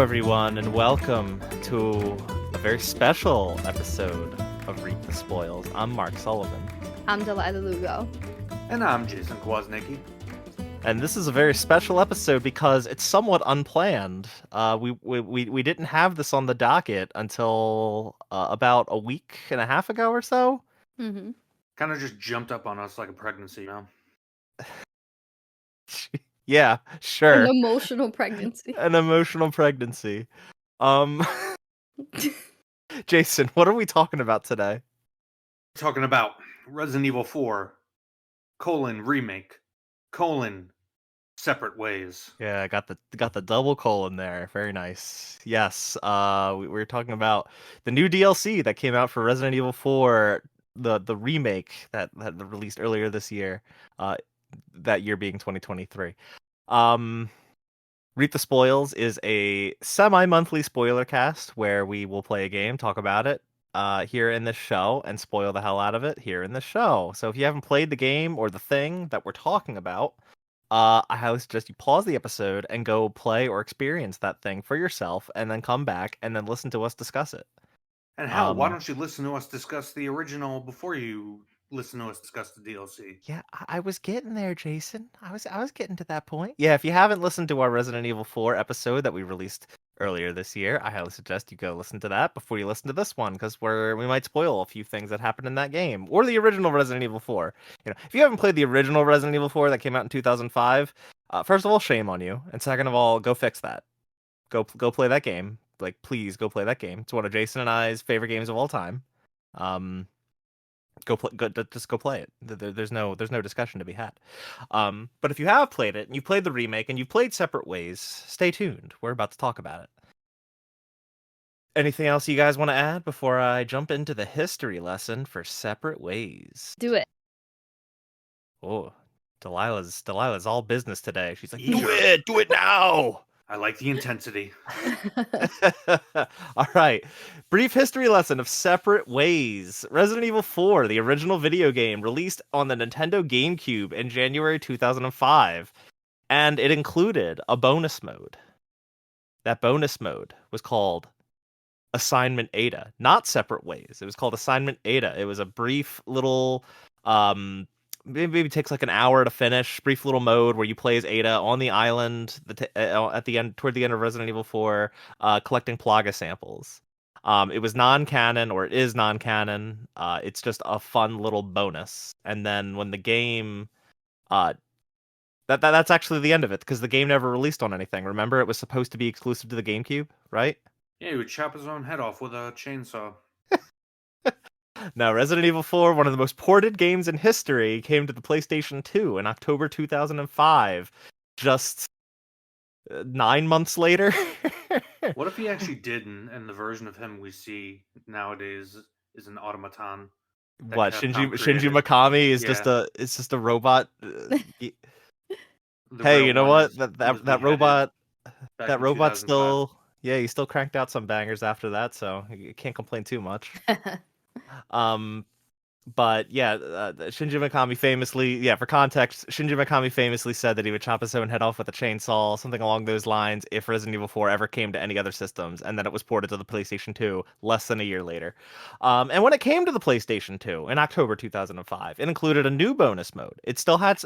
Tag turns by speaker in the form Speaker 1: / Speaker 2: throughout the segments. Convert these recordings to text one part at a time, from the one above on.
Speaker 1: everyone, and welcome to a very special episode of Reap the Spoils. I'm Mark Sullivan.
Speaker 2: I'm Delilah Lugo.
Speaker 3: And I'm Jason Kwasnicki.
Speaker 1: And this is a very special episode because it's somewhat unplanned. We didn't have this on the docket until about a week and a half ago or so.
Speaker 2: Mm-hmm.
Speaker 3: Kind of just jumped up on us like a pregnancy,
Speaker 1: Yeah, sure.
Speaker 2: An emotional pregnancy.
Speaker 1: An emotional pregnancy. Jason, what are we talking about today?
Speaker 3: Talking about Resident Evil 4, Remake, Separate Ways.
Speaker 1: Yeah, I got the double colon there. Very nice. Yes, we're talking about the new DLC that came out for Resident Evil 4, the remake that released earlier this year. That year being 2023. Reap the Spoils is a semi-monthly spoiler cast where we will play a game, talk about it here in this show, and spoil the hell out of it here in this show. So if you haven't played the game or the thing that we're talking about, I highly suggest you pause the episode and go play or experience that thing for yourself, and then come back and then listen to us discuss it.
Speaker 3: And hell, why don't you listen to us discuss the original before you listen to us discuss the DLC?
Speaker 1: Yeah, I was getting there, Jason. I was getting to that point. Yeah, if you haven't listened to our Resident Evil 4 episode that we released earlier this year, I highly suggest you go listen to that before you listen to this one, because we might spoil a few things that happened in that game or the original Resident Evil 4. If you haven't played the original Resident Evil 4 that came out in 2005, first of all, shame on you, and second of all, go fix that. Go play that game. Like, please go play that game. It's one of Jason and I's favorite games of all time. Just go play it. There's no discussion to be had. But if you have played it and you played the remake and you played Separate Ways, stay tuned. We're about to talk about it. Anything else you guys want to add before I jump into the history lesson for Separate Ways?
Speaker 2: Do it.
Speaker 1: Oh, Delilah's all business today. She's like,
Speaker 3: Yeah.
Speaker 1: do it now.
Speaker 3: I like the intensity.
Speaker 1: All right. Brief history lesson of Separate Ways. Resident Evil 4, the original video game, released on the Nintendo GameCube in January 2005. And it included a bonus mode. That bonus mode was called Assignment Ada, not Separate Ways. It was called Assignment Ada. It was a brief little maybe it takes like an hour to finish. Brief little mode where you play as Ada on the island at the end, toward the end of Resident Evil 4, collecting Plaga samples. It was non-canon, or it is non-canon. It's just a fun little bonus. And then when the game, that's actually the end of it, because the game never released on anything. Remember, it was supposed to be exclusive to the GameCube, right?
Speaker 3: Yeah, he would chop his own head off with a chainsaw.
Speaker 1: Now, Resident Evil 4, one of the most ported games in history, came to the PlayStation 2 in October 2005. Just 9 months later.
Speaker 3: What if he actually did, and the version of him we see nowadays is an automaton?
Speaker 1: What,
Speaker 3: Capcom
Speaker 1: Shinji
Speaker 3: created?
Speaker 1: Mikami is
Speaker 3: Yeah.
Speaker 1: just a robot?
Speaker 3: The
Speaker 1: Hey,
Speaker 3: real
Speaker 1: you know
Speaker 3: one
Speaker 1: what?
Speaker 3: was
Speaker 1: That
Speaker 3: beheaded
Speaker 1: robot
Speaker 3: back
Speaker 1: that
Speaker 3: in
Speaker 1: robot
Speaker 3: 2005.
Speaker 1: still, yeah, he still cranked out some bangers after that, so you can't complain too much. But yeah, Shinji Mikami famously, for context, Shinji Mikami famously said that he would chop his own head off with a chainsaw, something along those lines, if Resident Evil 4 ever came to any other systems, and then it was ported to the PlayStation 2 less than a year later. And when it came to the PlayStation 2 in October 2005, it included a new bonus mode. It still had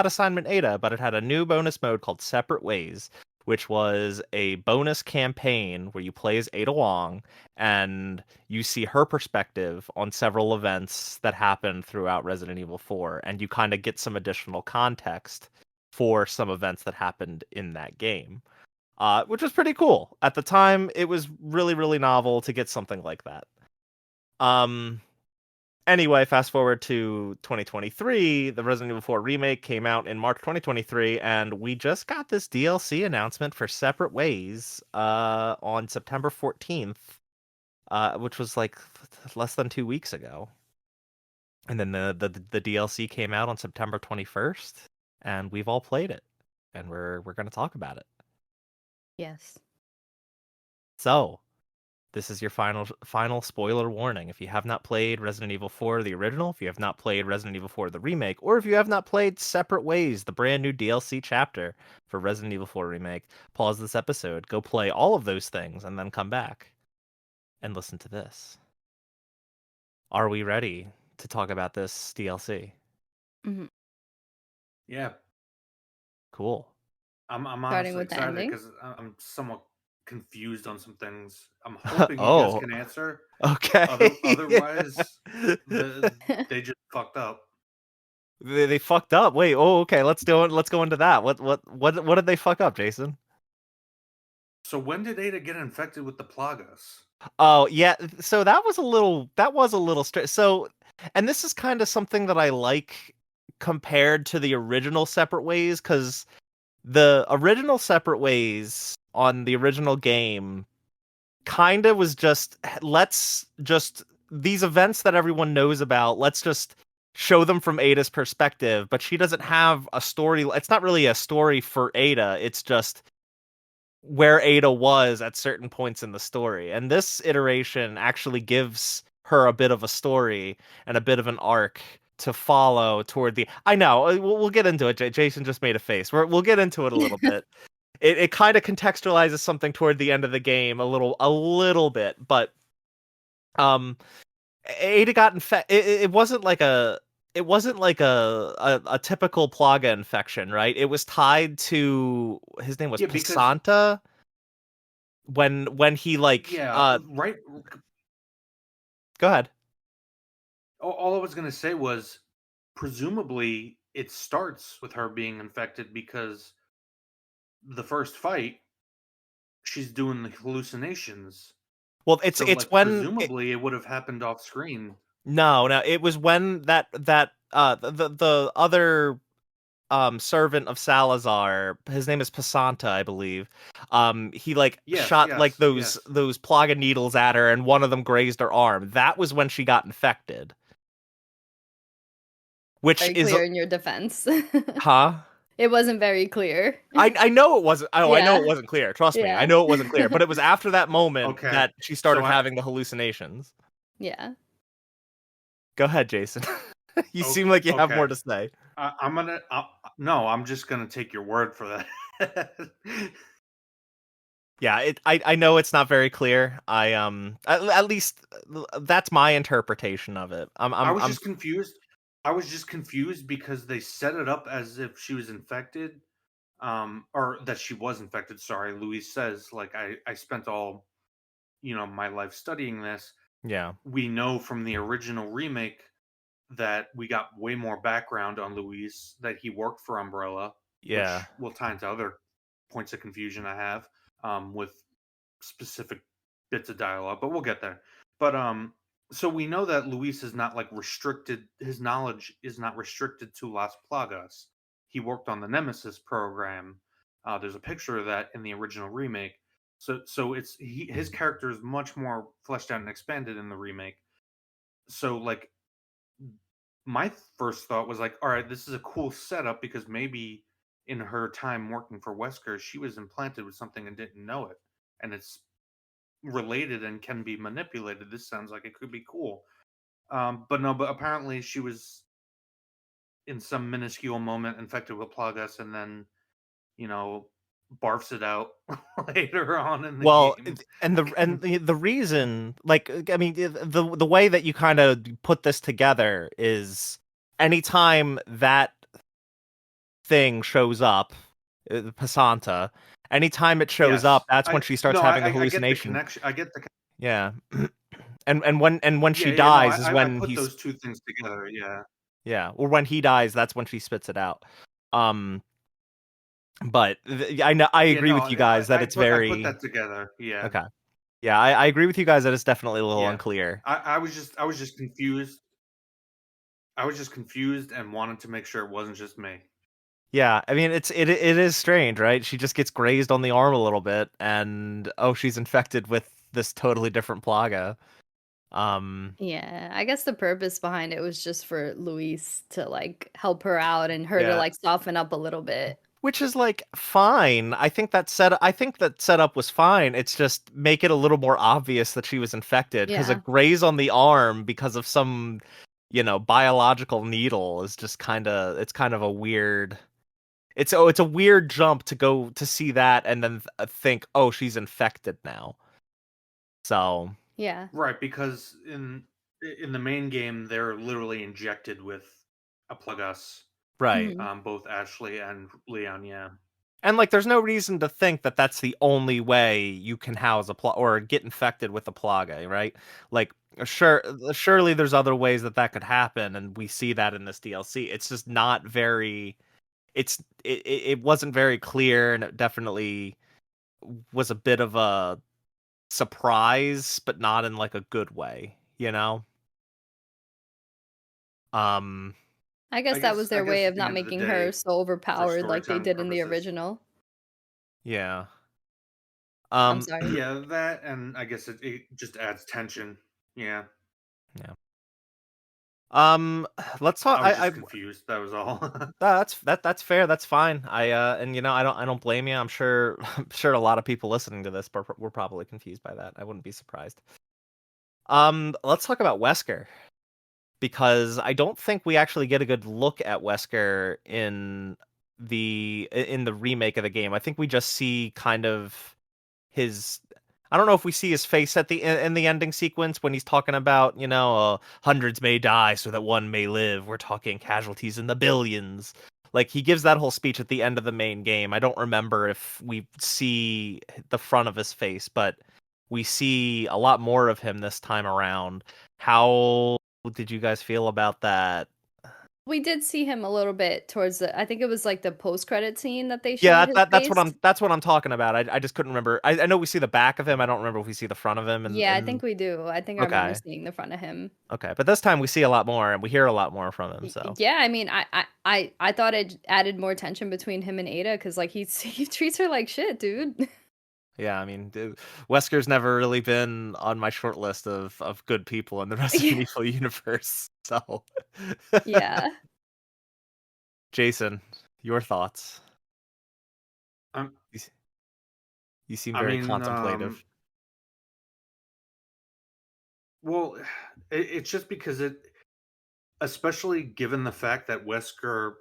Speaker 1: Assignment Ada, but it had a new bonus mode called Separate Ways, which was a bonus campaign where you play as Ada Wong and you see her perspective on several events that happened throughout Resident Evil 4, and you kind of get some additional context for some events that happened in that game, which was pretty cool. At the time, it was really, really novel to get something like that. Anyway, fast forward to 2023, the Resident Evil 4 remake came out in March 2023, and we just got this DLC announcement for Separate Ways on September 14th, which was like less than 2 weeks ago. And then the DLC came out on September 21st, and we've all played it, and we're going to talk about it.
Speaker 2: Yes.
Speaker 1: So, This is your final spoiler warning. If you have not played Resident Evil 4 the original, if you have not played Resident Evil 4 the remake, or if you have not played Separate Ways, the brand new DLC chapter for Resident Evil 4 remake, pause this episode, go play all of those things, and then come back and listen to this. Are we ready to talk about this DLC?
Speaker 2: Mhm.
Speaker 3: Yeah,
Speaker 1: Cool.
Speaker 3: I'm
Speaker 2: Starting
Speaker 3: honestly
Speaker 2: with the
Speaker 3: excited
Speaker 2: ending.
Speaker 3: because I'm somewhat confused on some things. I'm hoping you guys
Speaker 1: Oh,
Speaker 3: can answer.
Speaker 1: okay.
Speaker 3: Otherwise, they just fucked up.
Speaker 1: They fucked up. Wait, okay. Let's go into that. What did they fuck up, Jason?
Speaker 3: So when did Ada get infected with the Plagas?
Speaker 1: Oh, yeah. So that was a little so, and this is kind of something that I like compared to the original Separate Ways, because the original Separate Ways on the original game kind of was just, let's just, these events that everyone knows about, let's just show them from Ada's perspective, but she doesn't have a story. It's not really a story for Ada. It's just where Ada was at certain points in the story. And this iteration actually gives her a bit of a story and a bit of an arc to follow toward the. I know we'll get into it. Jason just made a face. We'll get into it a little bit. It kind of contextualizes something toward the end of the game a little bit, but um, Ada got infected. It wasn't like a typical Plaga infection, right? It was tied to, his name was
Speaker 3: Yeah, because
Speaker 1: Pasanta, when he like
Speaker 3: right.
Speaker 1: go ahead.
Speaker 3: All I was gonna say was, presumably it starts with her being infected because the first fight, she's doing the hallucinations.
Speaker 1: Well,
Speaker 3: So,
Speaker 1: it's
Speaker 3: like,
Speaker 1: when
Speaker 3: presumably it would have happened off screen.
Speaker 1: no, it was when the other servant of Salazar, his name is Pasanta, I believe. He like
Speaker 3: Yes,
Speaker 1: shot like
Speaker 3: yes, yes.
Speaker 1: those Plaga needles at her, and one of them grazed her arm. That was when she got infected. Which
Speaker 2: Very
Speaker 1: is
Speaker 2: clear in your defense.
Speaker 1: huh?
Speaker 2: It wasn't very clear.
Speaker 1: I know it wasn't. Oh, I know
Speaker 2: Yeah.
Speaker 1: it wasn't clear. Trust me, I
Speaker 2: Yeah.
Speaker 1: know it wasn't clear. But it was after that moment
Speaker 3: Okay.
Speaker 1: that she
Speaker 3: So
Speaker 1: started having the hallucinations.
Speaker 2: Yeah.
Speaker 1: Go ahead, Jason. You
Speaker 3: o-
Speaker 1: seem like you have more
Speaker 3: okay.
Speaker 1: to say.
Speaker 3: I'm gonna no, I'm just gonna take your word for that.
Speaker 1: Yeah, I know it's not very clear. At least that's my interpretation of it.
Speaker 3: I was
Speaker 1: I'm
Speaker 3: just confused. I was just confused because they set it up as if she was infected, or that she was infected. Sorry, Louise says, like, I spent all, my life studying this.
Speaker 1: yeah,
Speaker 3: We know from the original remake that we got way more background on Luis, that he worked for Umbrella,
Speaker 1: yeah,
Speaker 3: which will tie into other points of confusion I have, with specific bits of dialogue, but we'll get there. But so we know that Luis is not, like, restricted. His knowledge is not restricted to Las Plagas. He worked on the Nemesis program. There's a picture of that in the original remake. So his character is much more fleshed out and expanded in the remake. So, like, my first thought was like, all right, this is a cool setup because maybe in her time working for Wesker, she was implanted with something and didn't know it, and it's related and can be manipulated. This sounds like it could be cool. But no, but apparently she was in some minuscule moment infected with Plagas, and then, you know barfs it out later on in the
Speaker 1: well,
Speaker 3: game.
Speaker 1: the reason, like, I mean, the way that you kind of put this together is anytime that thing shows up, Pasanta, anytime it shows up,
Speaker 3: Yes,
Speaker 1: that's when
Speaker 3: I
Speaker 1: she starts
Speaker 3: no,
Speaker 1: having the
Speaker 3: I get the
Speaker 1: hallucination.
Speaker 3: connection. I get the
Speaker 1: Yeah. And when
Speaker 3: Yeah,
Speaker 1: she
Speaker 3: yeah. No,
Speaker 1: dies is
Speaker 3: I
Speaker 1: when
Speaker 3: put those two things together. Yeah.
Speaker 1: yeah, or when he dies, that's when she spits it out. Um, but I know, I
Speaker 3: Yeah,
Speaker 1: agree
Speaker 3: no,
Speaker 1: with you guys that it's
Speaker 3: I put
Speaker 1: very
Speaker 3: that together. Yeah,
Speaker 1: okay. Yeah, I agree with you guys that it's definitely a little
Speaker 3: yeah.
Speaker 1: unclear.
Speaker 3: I was just confused. I was just confused and wanted to make sure it wasn't just me.
Speaker 1: Yeah, I mean it is strange, right? She just gets grazed on the arm a little bit, and oh, she's infected with this totally different plaga. Um,
Speaker 2: Yeah. I guess the purpose behind it was just for Luis to like help her out and her to
Speaker 1: yeah,
Speaker 2: like soften up a little bit.
Speaker 1: Which is like fine. I think that setup was fine. It's just make it a little more obvious that she was infected because a
Speaker 2: Yeah.
Speaker 1: graze on the arm because of some, biological needle is just it's kind of a weird. It's a weird jump to go to see that and then think, "Oh, she's infected now." So,
Speaker 2: Yeah.
Speaker 3: Right, because in the main game, they're literally injected with a Plagas,
Speaker 1: right.
Speaker 2: Hmm.
Speaker 3: both Ashley and Leon. Yeah,
Speaker 1: And like there's no reason to think that that's the only way you can house or get infected with a plague, right? Like surely there's other ways that could happen and we see that in this DLC. It's just not very it wasn't very clear and it definitely was a bit of a surprise but not in like a good way, you know? Um
Speaker 2: I guess that was
Speaker 3: I
Speaker 2: their way
Speaker 3: guess
Speaker 2: of
Speaker 3: at the
Speaker 2: not
Speaker 3: end of the
Speaker 2: making her
Speaker 3: day,
Speaker 2: so
Speaker 3: for
Speaker 2: overpowered like they
Speaker 3: storytelling
Speaker 2: did in the
Speaker 3: purposes,
Speaker 2: original.
Speaker 1: yeah.
Speaker 2: I'm
Speaker 1: Um
Speaker 2: sorry.
Speaker 3: yeah, that and I guess it just adds tension. Yeah,
Speaker 1: yeah. Um let's talk
Speaker 3: I was just confused. That was all.
Speaker 1: That's fair. That's fine. And I don't blame you. I'm sure I'm sure a lot of people listening to this were probably confused by that. I wouldn't be surprised. Let's talk about Wesker because I don't think we actually get a good look at Wesker in the remake of the game. I think we just see kind of his I don't know if we see his face at the in the ending sequence when he's talking about, hundreds may die so that one may live. We're talking casualties in the billions. Like he gives that whole speech at the end of the main game. I don't remember if we see the front of his face, but we see a lot more of him this time around. How did you guys feel about that?
Speaker 2: We did see him a little bit towards I think it was like the post-credit scene that they
Speaker 1: Yeah,
Speaker 2: showed his face.
Speaker 1: that's what I'm talking about. I just couldn't remember. I know we see the back of him. I don't remember if we see the front of him
Speaker 2: Yeah, I think we do. I think I remember
Speaker 1: okay.
Speaker 2: seeing the front of him.
Speaker 1: Okay, but this time we see a lot more and we hear a lot more from him. So
Speaker 2: Yeah, I mean, I thought it added more tension between him and Ada because like he treats her like shit, dude.
Speaker 1: yeah, I mean, Wesker's never really been on my short list of good people in the Resident
Speaker 2: Yeah,
Speaker 1: Evil universe. So,
Speaker 2: yeah.
Speaker 1: Jason, your thoughts?
Speaker 3: um,
Speaker 1: You, you seem
Speaker 3: I
Speaker 1: very
Speaker 3: mean,
Speaker 1: contemplative.
Speaker 3: well, it's just because especially given the fact that Wesker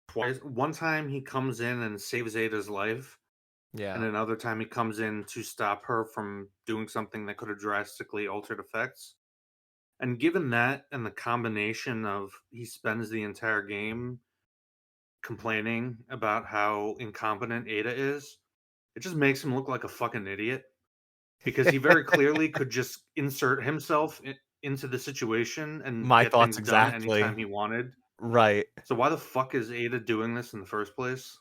Speaker 3: twice, one time he comes in and saves Ada's life, and
Speaker 1: Yeah,
Speaker 3: another time he comes in to stop her from doing something that could have drastically altered effects. And given that and the combination of he spends the entire game complaining about how incompetent Ada is, it just makes him look like a fucking idiot because he very clearly could just insert himself into the situation and
Speaker 1: my
Speaker 3: get
Speaker 1: thoughts
Speaker 3: things done
Speaker 1: exactly.
Speaker 3: anytime he wanted.
Speaker 1: Right.
Speaker 3: So why the fuck is Ada doing this in the first place?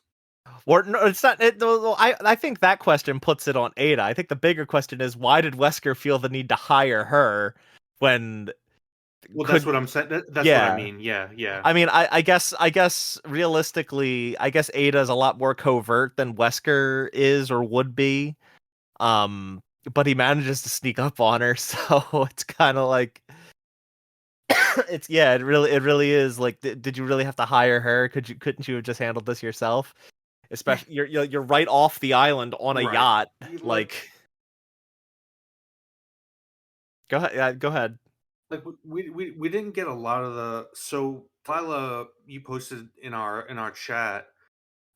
Speaker 1: Or no, it's not. Well, I think that question puts it on Ada. I think the bigger question is why did Wesker feel the need to hire her when
Speaker 3: Well, that's
Speaker 1: could
Speaker 3: what I'm saying. That's what I
Speaker 1: yeah.
Speaker 3: mean. Yeah, yeah.
Speaker 1: I mean, I guess realistically, I guess Ada's a lot more covert than Wesker is or would be. Um, but he manages to sneak up on her, so it's kind of like it really is like did you really have to hire her? Couldn't you have just handled this yourself? Especially you're right off the island on a
Speaker 3: Right.
Speaker 1: yacht.
Speaker 3: Like
Speaker 1: Like go ahead, yeah, go ahead.
Speaker 3: like we didn't get a lot of the so Lila, you posted in our chat.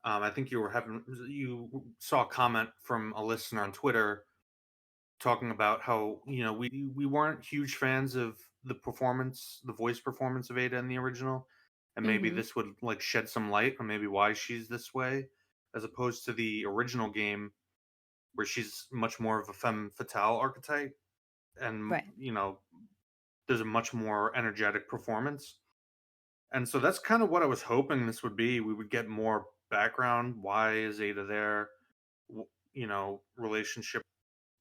Speaker 3: I think you saw a comment from a listener on Twitter talking about how we weren't huge fans of the voice performance of Ada in the original, and maybe
Speaker 2: Hmm.
Speaker 3: this would like shed some light on maybe why she's this way, as opposed to the original game where she's much more of a femme fatale archetype, and
Speaker 2: Right.
Speaker 3: there's a much more energetic performance. And so that's kind of what I was hoping this would be. We would get more background. Why is Ada there? Relationship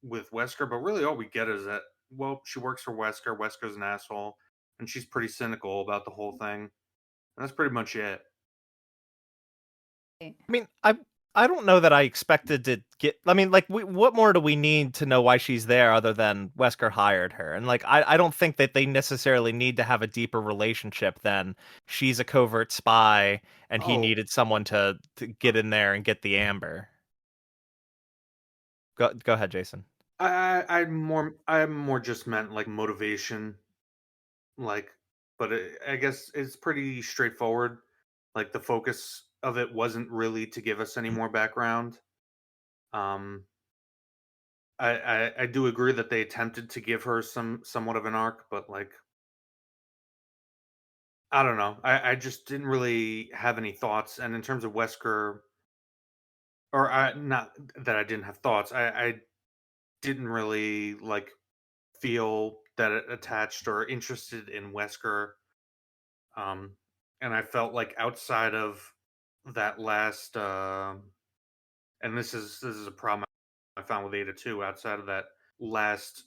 Speaker 3: with Wesker. But really, all we get is that, well, she works for Wesker. Wesker's an asshole. And she's pretty cynical about the whole thing. And that's pretty much it.
Speaker 1: I mean, I I don't know that I expected to get. I mean, like, what more do we need to know why she's there other than Wesker hired her? And like, I don't think that they necessarily need to have a deeper relationship than she's a covert spy and he
Speaker 3: Oh,
Speaker 1: needed someone to get in there and get the amber. Go ahead, Jason.
Speaker 3: I more just meant like motivation, like, but I guess it's pretty straightforward. Like the focus of it wasn't really to give us any more background. Um, I do agree that they attempted to give her somewhat of an arc, but like I don't know. I just didn't really have any thoughts. And in terms of Wesker, or not that I didn't have thoughts, I didn't really like feel that attached or interested in Wesker. Um, and I felt like outside of that last, and this is a problem I found with Ada too. Outside of that last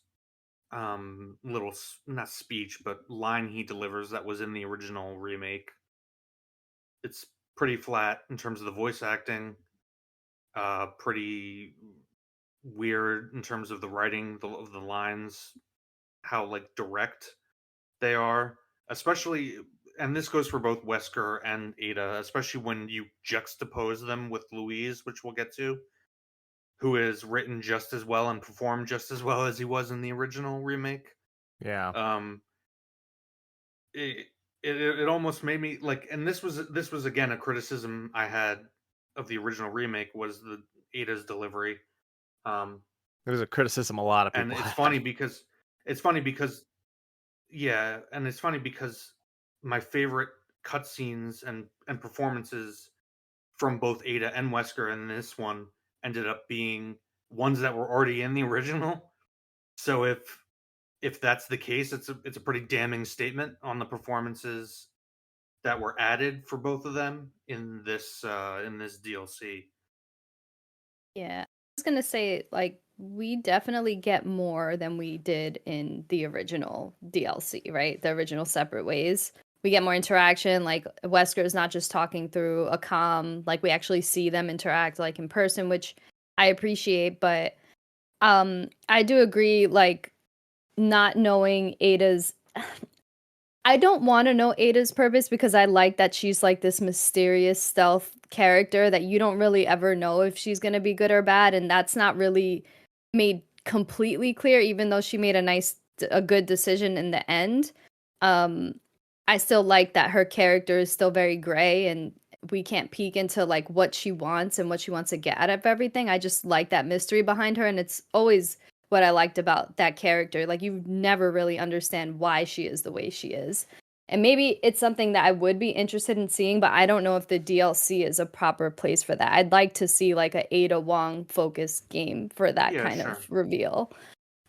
Speaker 3: little not speech but line he delivers that was in the original remake, it's pretty flat in terms of the voice acting. Pretty weird in terms of the writing of the lines, how like direct they are, especially, and this goes for both Wesker and Ada, especially when you juxtapose them with Louise, which we'll get to, who is written just as well and performed just as well as he was in the original remake.
Speaker 1: Yeah.
Speaker 3: Um, it it almost made me like, and this was again a criticism I had of the original remake was the Ada's delivery. Um,
Speaker 1: It was a criticism a lot of
Speaker 3: and
Speaker 1: people
Speaker 3: it's
Speaker 1: had.
Speaker 3: funny because it's funny because yeah, and it's funny because my favorite cutscenes and performances from both Ada and Wesker in this one ended up being ones that were already in the original. So if that's the case, it's a pretty damning statement on the performances that were added for both of them in this DLC.
Speaker 2: Yeah. I was gonna say, like, we definitely get more than we did in the original DLC, right? The original Separate Ways. We get more interaction, like Wesker is not just talking through a comm, like we actually see them interact like in person, which I appreciate, but I do agree, like not knowing Ada's I don't want to know Ada's purpose because I like that she's like this mysterious stealth character that you don't really ever know if she's going to be good or bad, and that's not really made completely clear even though she made a good decision in the end. Um I still like that her character is still very gray and we can't peek into like what she wants and what she wants to get out of everything. I just like that mystery behind her, and it's always what I liked about that character. Like you never really understand why she is the way she is. And maybe it's something that I would be interested in seeing, but I don't know if the DLC is a proper place for that. I'd like to see like a Ada Wong focused game for that
Speaker 3: Yeah,
Speaker 2: kind of
Speaker 3: sure.
Speaker 2: reveal.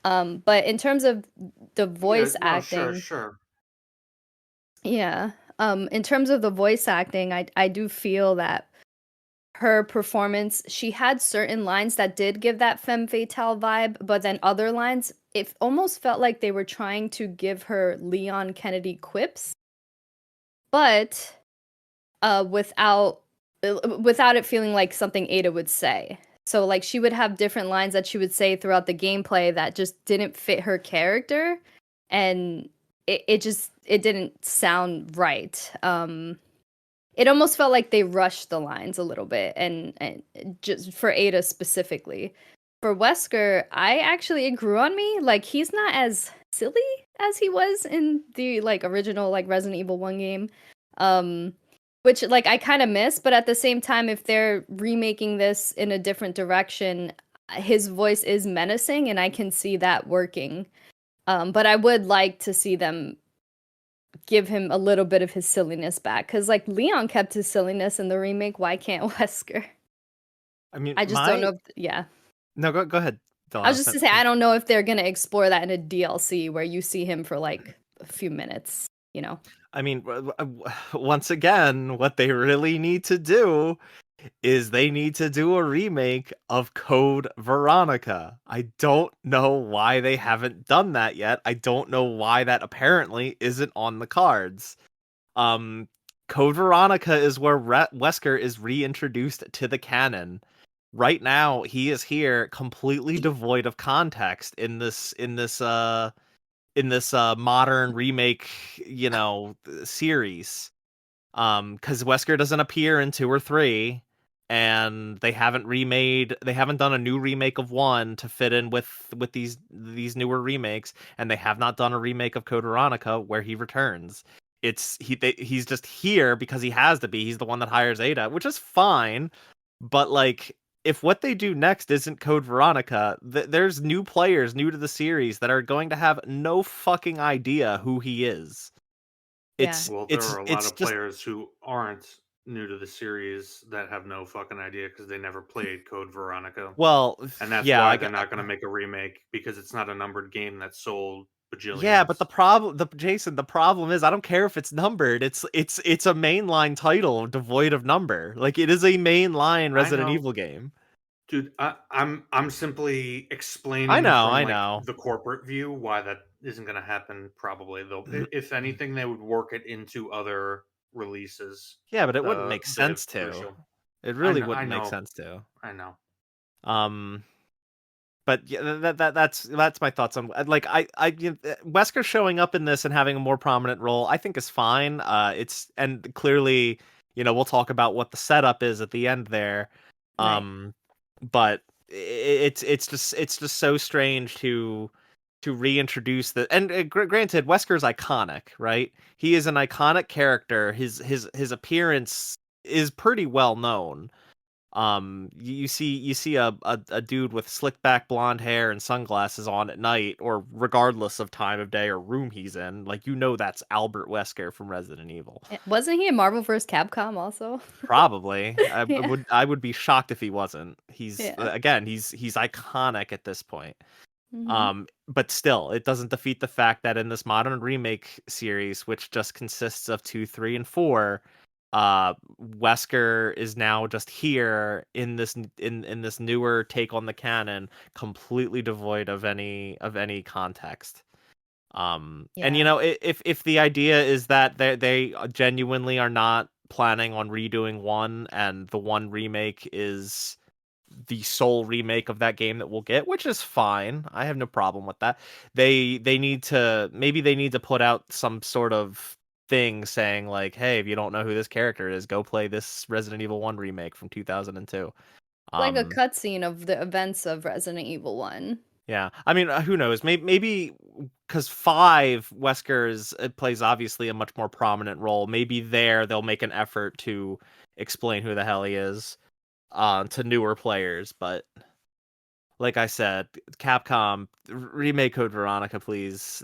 Speaker 2: But in terms of the
Speaker 3: Yeah,
Speaker 2: voice
Speaker 3: no, sure,
Speaker 2: acting,
Speaker 3: sure.
Speaker 2: yeah. In terms of the voice acting, I do feel that her performance, she had certain lines that did give that femme fatale vibe, but then other lines, it almost felt like they were trying to give her Leon Kennedy quips, but without without it feeling like something Ada would say. So like she would have different lines that she would say throughout the gameplay that just didn't fit her character, and it didn't sound right. It almost felt like they rushed the lines a little bit, and just for Ada specifically. For Wesker, I actually it grew on me. Like he's not as silly as he was in the like original like Resident Evil 1 game. Um which like I kind of miss, but at the same time if they're remaking this in a different direction, his voice is menacing and I can see that working. But I would like to see them give him a little bit of his silliness back because like Leon kept his silliness in the remake. Why can't Wesker?
Speaker 1: I mean,
Speaker 2: I just don't know. Yeah,
Speaker 1: no, go ahead,
Speaker 2: I
Speaker 1: Delano.
Speaker 2: was just to say I don't know if they're gonna explore that in a DLC where you see him for like a few minutes. You know.
Speaker 1: I mean, once again, what they really need to do is they need to do a remake of Code Veronica. I don't know why they haven't done that yet. I don't know why that apparently isn't on the cards. Um Code Veronica is where Wesker is reintroduced to the canon. Right now, he is here completely devoid of context in this modern remake, series. Because Wesker doesn't appear in 2 or 3, and they haven't done a new remake of 1 to fit in with these newer remakes, and they have not done a remake of Code Veronica where he returns. He's just here because he has to be. He's the one that hires Ada, which is fine, but like, if what they do next isn't Code Veronica, there's new players new to the series that are going to have no fucking idea who he is.
Speaker 2: Yeah.
Speaker 3: Well, there
Speaker 1: It's
Speaker 3: are a lot
Speaker 1: it's
Speaker 3: of
Speaker 1: just
Speaker 3: players who aren't new to the series that have no fucking idea because they never played Code Veronica.
Speaker 1: well,
Speaker 3: And that's
Speaker 1: yeah,
Speaker 3: why they're not going to make a remake, because it's not a numbered game that sold
Speaker 1: yeah, but
Speaker 3: bajillions.
Speaker 1: the problem is I don't care if it's numbered. It's a mainline title devoid of number. Like, it is a mainline
Speaker 3: I
Speaker 1: Resident
Speaker 3: know,
Speaker 1: Evil game.
Speaker 3: dude. I'm simply
Speaker 1: I
Speaker 3: explaining
Speaker 1: know,
Speaker 3: from
Speaker 1: I
Speaker 3: like
Speaker 1: know.
Speaker 3: the corporate view why that isn't going to happen. Probably they'll, if anything, they would work it into other releases.
Speaker 1: Yeah, but it wouldn't
Speaker 3: The
Speaker 1: make
Speaker 3: bit of
Speaker 1: sense to.
Speaker 3: crucial.
Speaker 1: It
Speaker 3: I
Speaker 1: really
Speaker 3: know, I
Speaker 1: wouldn't make
Speaker 3: know,
Speaker 1: sense to.
Speaker 3: I know.
Speaker 1: Um, but yeah, that's my thoughts on, like, Wesker showing up in this and having a more prominent role, I think is fine. It's, and clearly, we'll talk about what the setup is at the end there.
Speaker 2: Right.
Speaker 1: But it's just so strange to reintroduce the, and granted, Wesker's iconic, right? He is an iconic character. His appearance is pretty well known. You see a dude with slick back blonde hair and sunglasses on at night, or regardless of time of day or room he's in, like, that's Albert Wesker from Resident Evil.
Speaker 2: Wasn't he in Marvel vs. Capcom also?
Speaker 1: Probably. I
Speaker 2: Yeah.
Speaker 1: I would be shocked if he wasn't. He's,
Speaker 2: Yeah.
Speaker 1: again, he's iconic at this point.
Speaker 2: Hmm.
Speaker 1: But still, it doesn't defeat the fact that in this modern remake series, which just consists of 2, 3, and 4, Wesker is now just here in this newer take on the canon, completely devoid of any context. And
Speaker 2: Yeah.
Speaker 1: if the idea is that they genuinely are not planning on redoing 1, and the 1 remake is the sole remake of that game that we'll get, which is fine. I have no problem with that. They need to, maybe they need to put out some sort of thing saying, like, hey, if you don't know who this character is, go play this Resident Evil 1 remake from 2002.
Speaker 2: Like a
Speaker 1: Um
Speaker 2: cutscene of the events of Resident Evil 1.
Speaker 1: yeah. I mean, who knows? Maybe because 5, Wesker's, it plays obviously a much more prominent role. Maybe there they'll make an effort to explain who the hell he is to newer players, but like I said, Capcom, remake Code Veronica, please.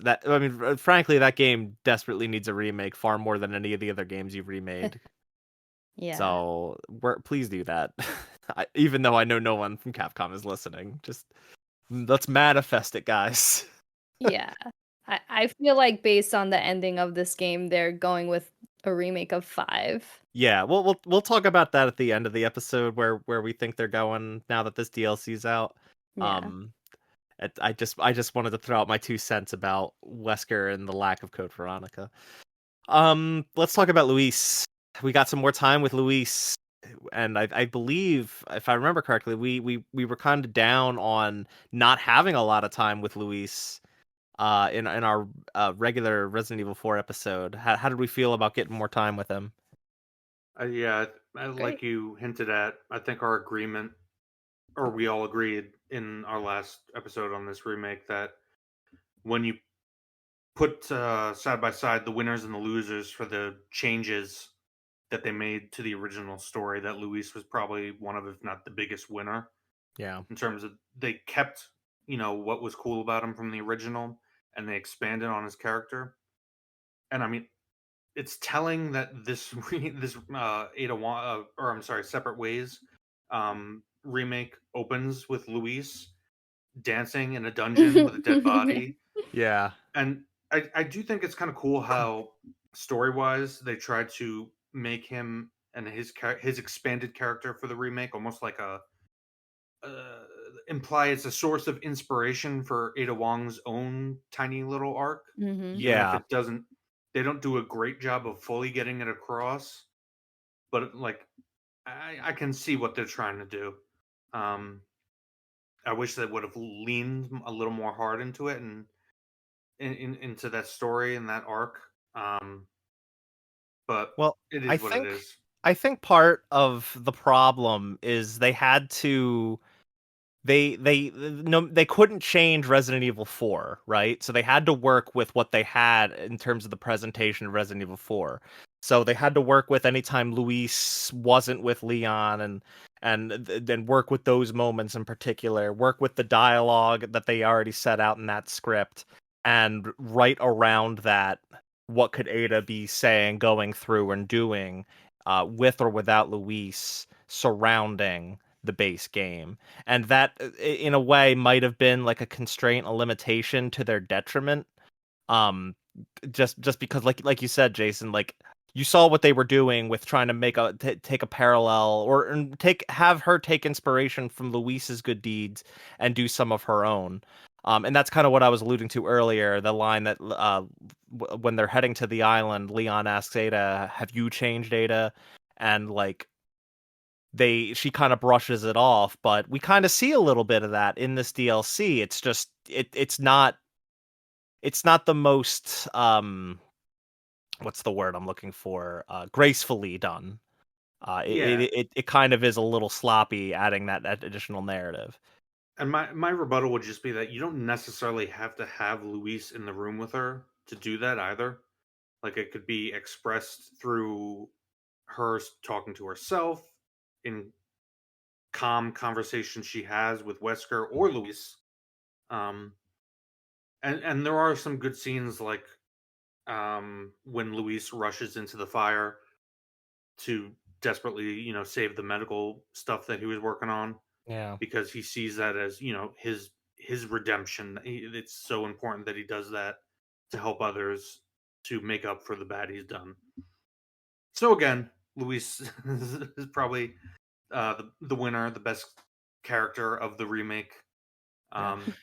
Speaker 1: Frankly, that game desperately needs a remake, far more than any of the other games you've remade.
Speaker 2: Yeah.
Speaker 1: So, please do that. Even though I know no one from Capcom is listening, just let's manifest it, guys.
Speaker 2: Yeah. I feel like based on the ending of this game, they're going with a remake of 5.
Speaker 1: Yeah, we'll talk about that at the end of the episode, where we think they're going now that this DLC's out.
Speaker 2: Yeah.
Speaker 1: Um, I just wanted to throw out my 2 cents about Wesker and the lack of Code Veronica. Let's talk about Luis. We got some more time with Luis, and I believe, if I remember correctly, we were kind of down on not having a lot of time with Luis in our regular Resident Evil 4 episode. How did we feel about getting more time with him?
Speaker 3: Yeah, like
Speaker 2: Great.
Speaker 3: you hinted at, I think our agreement, or we all agreed in our last episode on this remake, that when you put side by side the winners and the losers for the changes that they made to the original story, that Luis was probably one of, if not the biggest winner,
Speaker 1: Yeah.
Speaker 3: in terms of they kept, what was cool about him from the original, and they expanded on his character. And I mean, it's telling that this Ada or I'm sorry, Separate Ways remake opens with Luis dancing in a dungeon with a dead body.
Speaker 1: Yeah.
Speaker 3: And I do think it's kind of cool how story wise they tried to make him and his expanded character for the remake almost like a uh, imply it's a source of inspiration for Ada Wong's own tiny little arc,
Speaker 2: Hmm.
Speaker 3: even if
Speaker 1: Yeah.
Speaker 3: it doesn't they don't do a great job of fully getting it across, but like I can see what they're trying to do. Um, I wish they would have leaned a little more hard into it and into that story and that arc. But
Speaker 1: Well,
Speaker 3: it
Speaker 1: I
Speaker 3: is what it
Speaker 1: think
Speaker 3: is.
Speaker 1: I think part of the problem is they had to they no they couldn't change Resident Evil 4, right? So they had to work with what they had in terms of the presentation of Resident Evil 4. So they had to work with anytime Luis wasn't with Leon and then work with those moments in particular, work with the dialogue that they already set out in that script and right around that what could Ada be saying, going through and doing with or without Luis surrounding the base game, and that in a way might have been like a constraint, a limitation to their detriment. um just because like you said, Jason, like you saw what they were doing with trying to make take a parallel or and have her take inspiration from Luis's good deeds and do some of her own. And that's kind of what I was alluding to earlier, the line that when they're heading to the island, Leon asks Ada, have you changed, Ada? And like she kind of brushes it off, but we kind of see a little bit of that in this DLC. It's just it's not the most what's the word I'm looking for, gracefully done.
Speaker 3: Yeah,
Speaker 1: It kind of is a little sloppy adding that additional narrative.
Speaker 3: and my rebuttal would just be that you don't necessarily have to have Luis in the room with her to do that either. Like it could be expressed through her talking to herself in calm conversations she has with Wesker or Luis. Um, and there are some good scenes like when Luis rushes into the fire to desperately, save the medical stuff that he was working on
Speaker 1: Yeah.
Speaker 3: because he sees that as, his redemption. It's so important that he does that to help others to make up for the bad he's done. So again, Luis is probably the winner, the best character of the remake.
Speaker 1: Yeah.
Speaker 3: Um,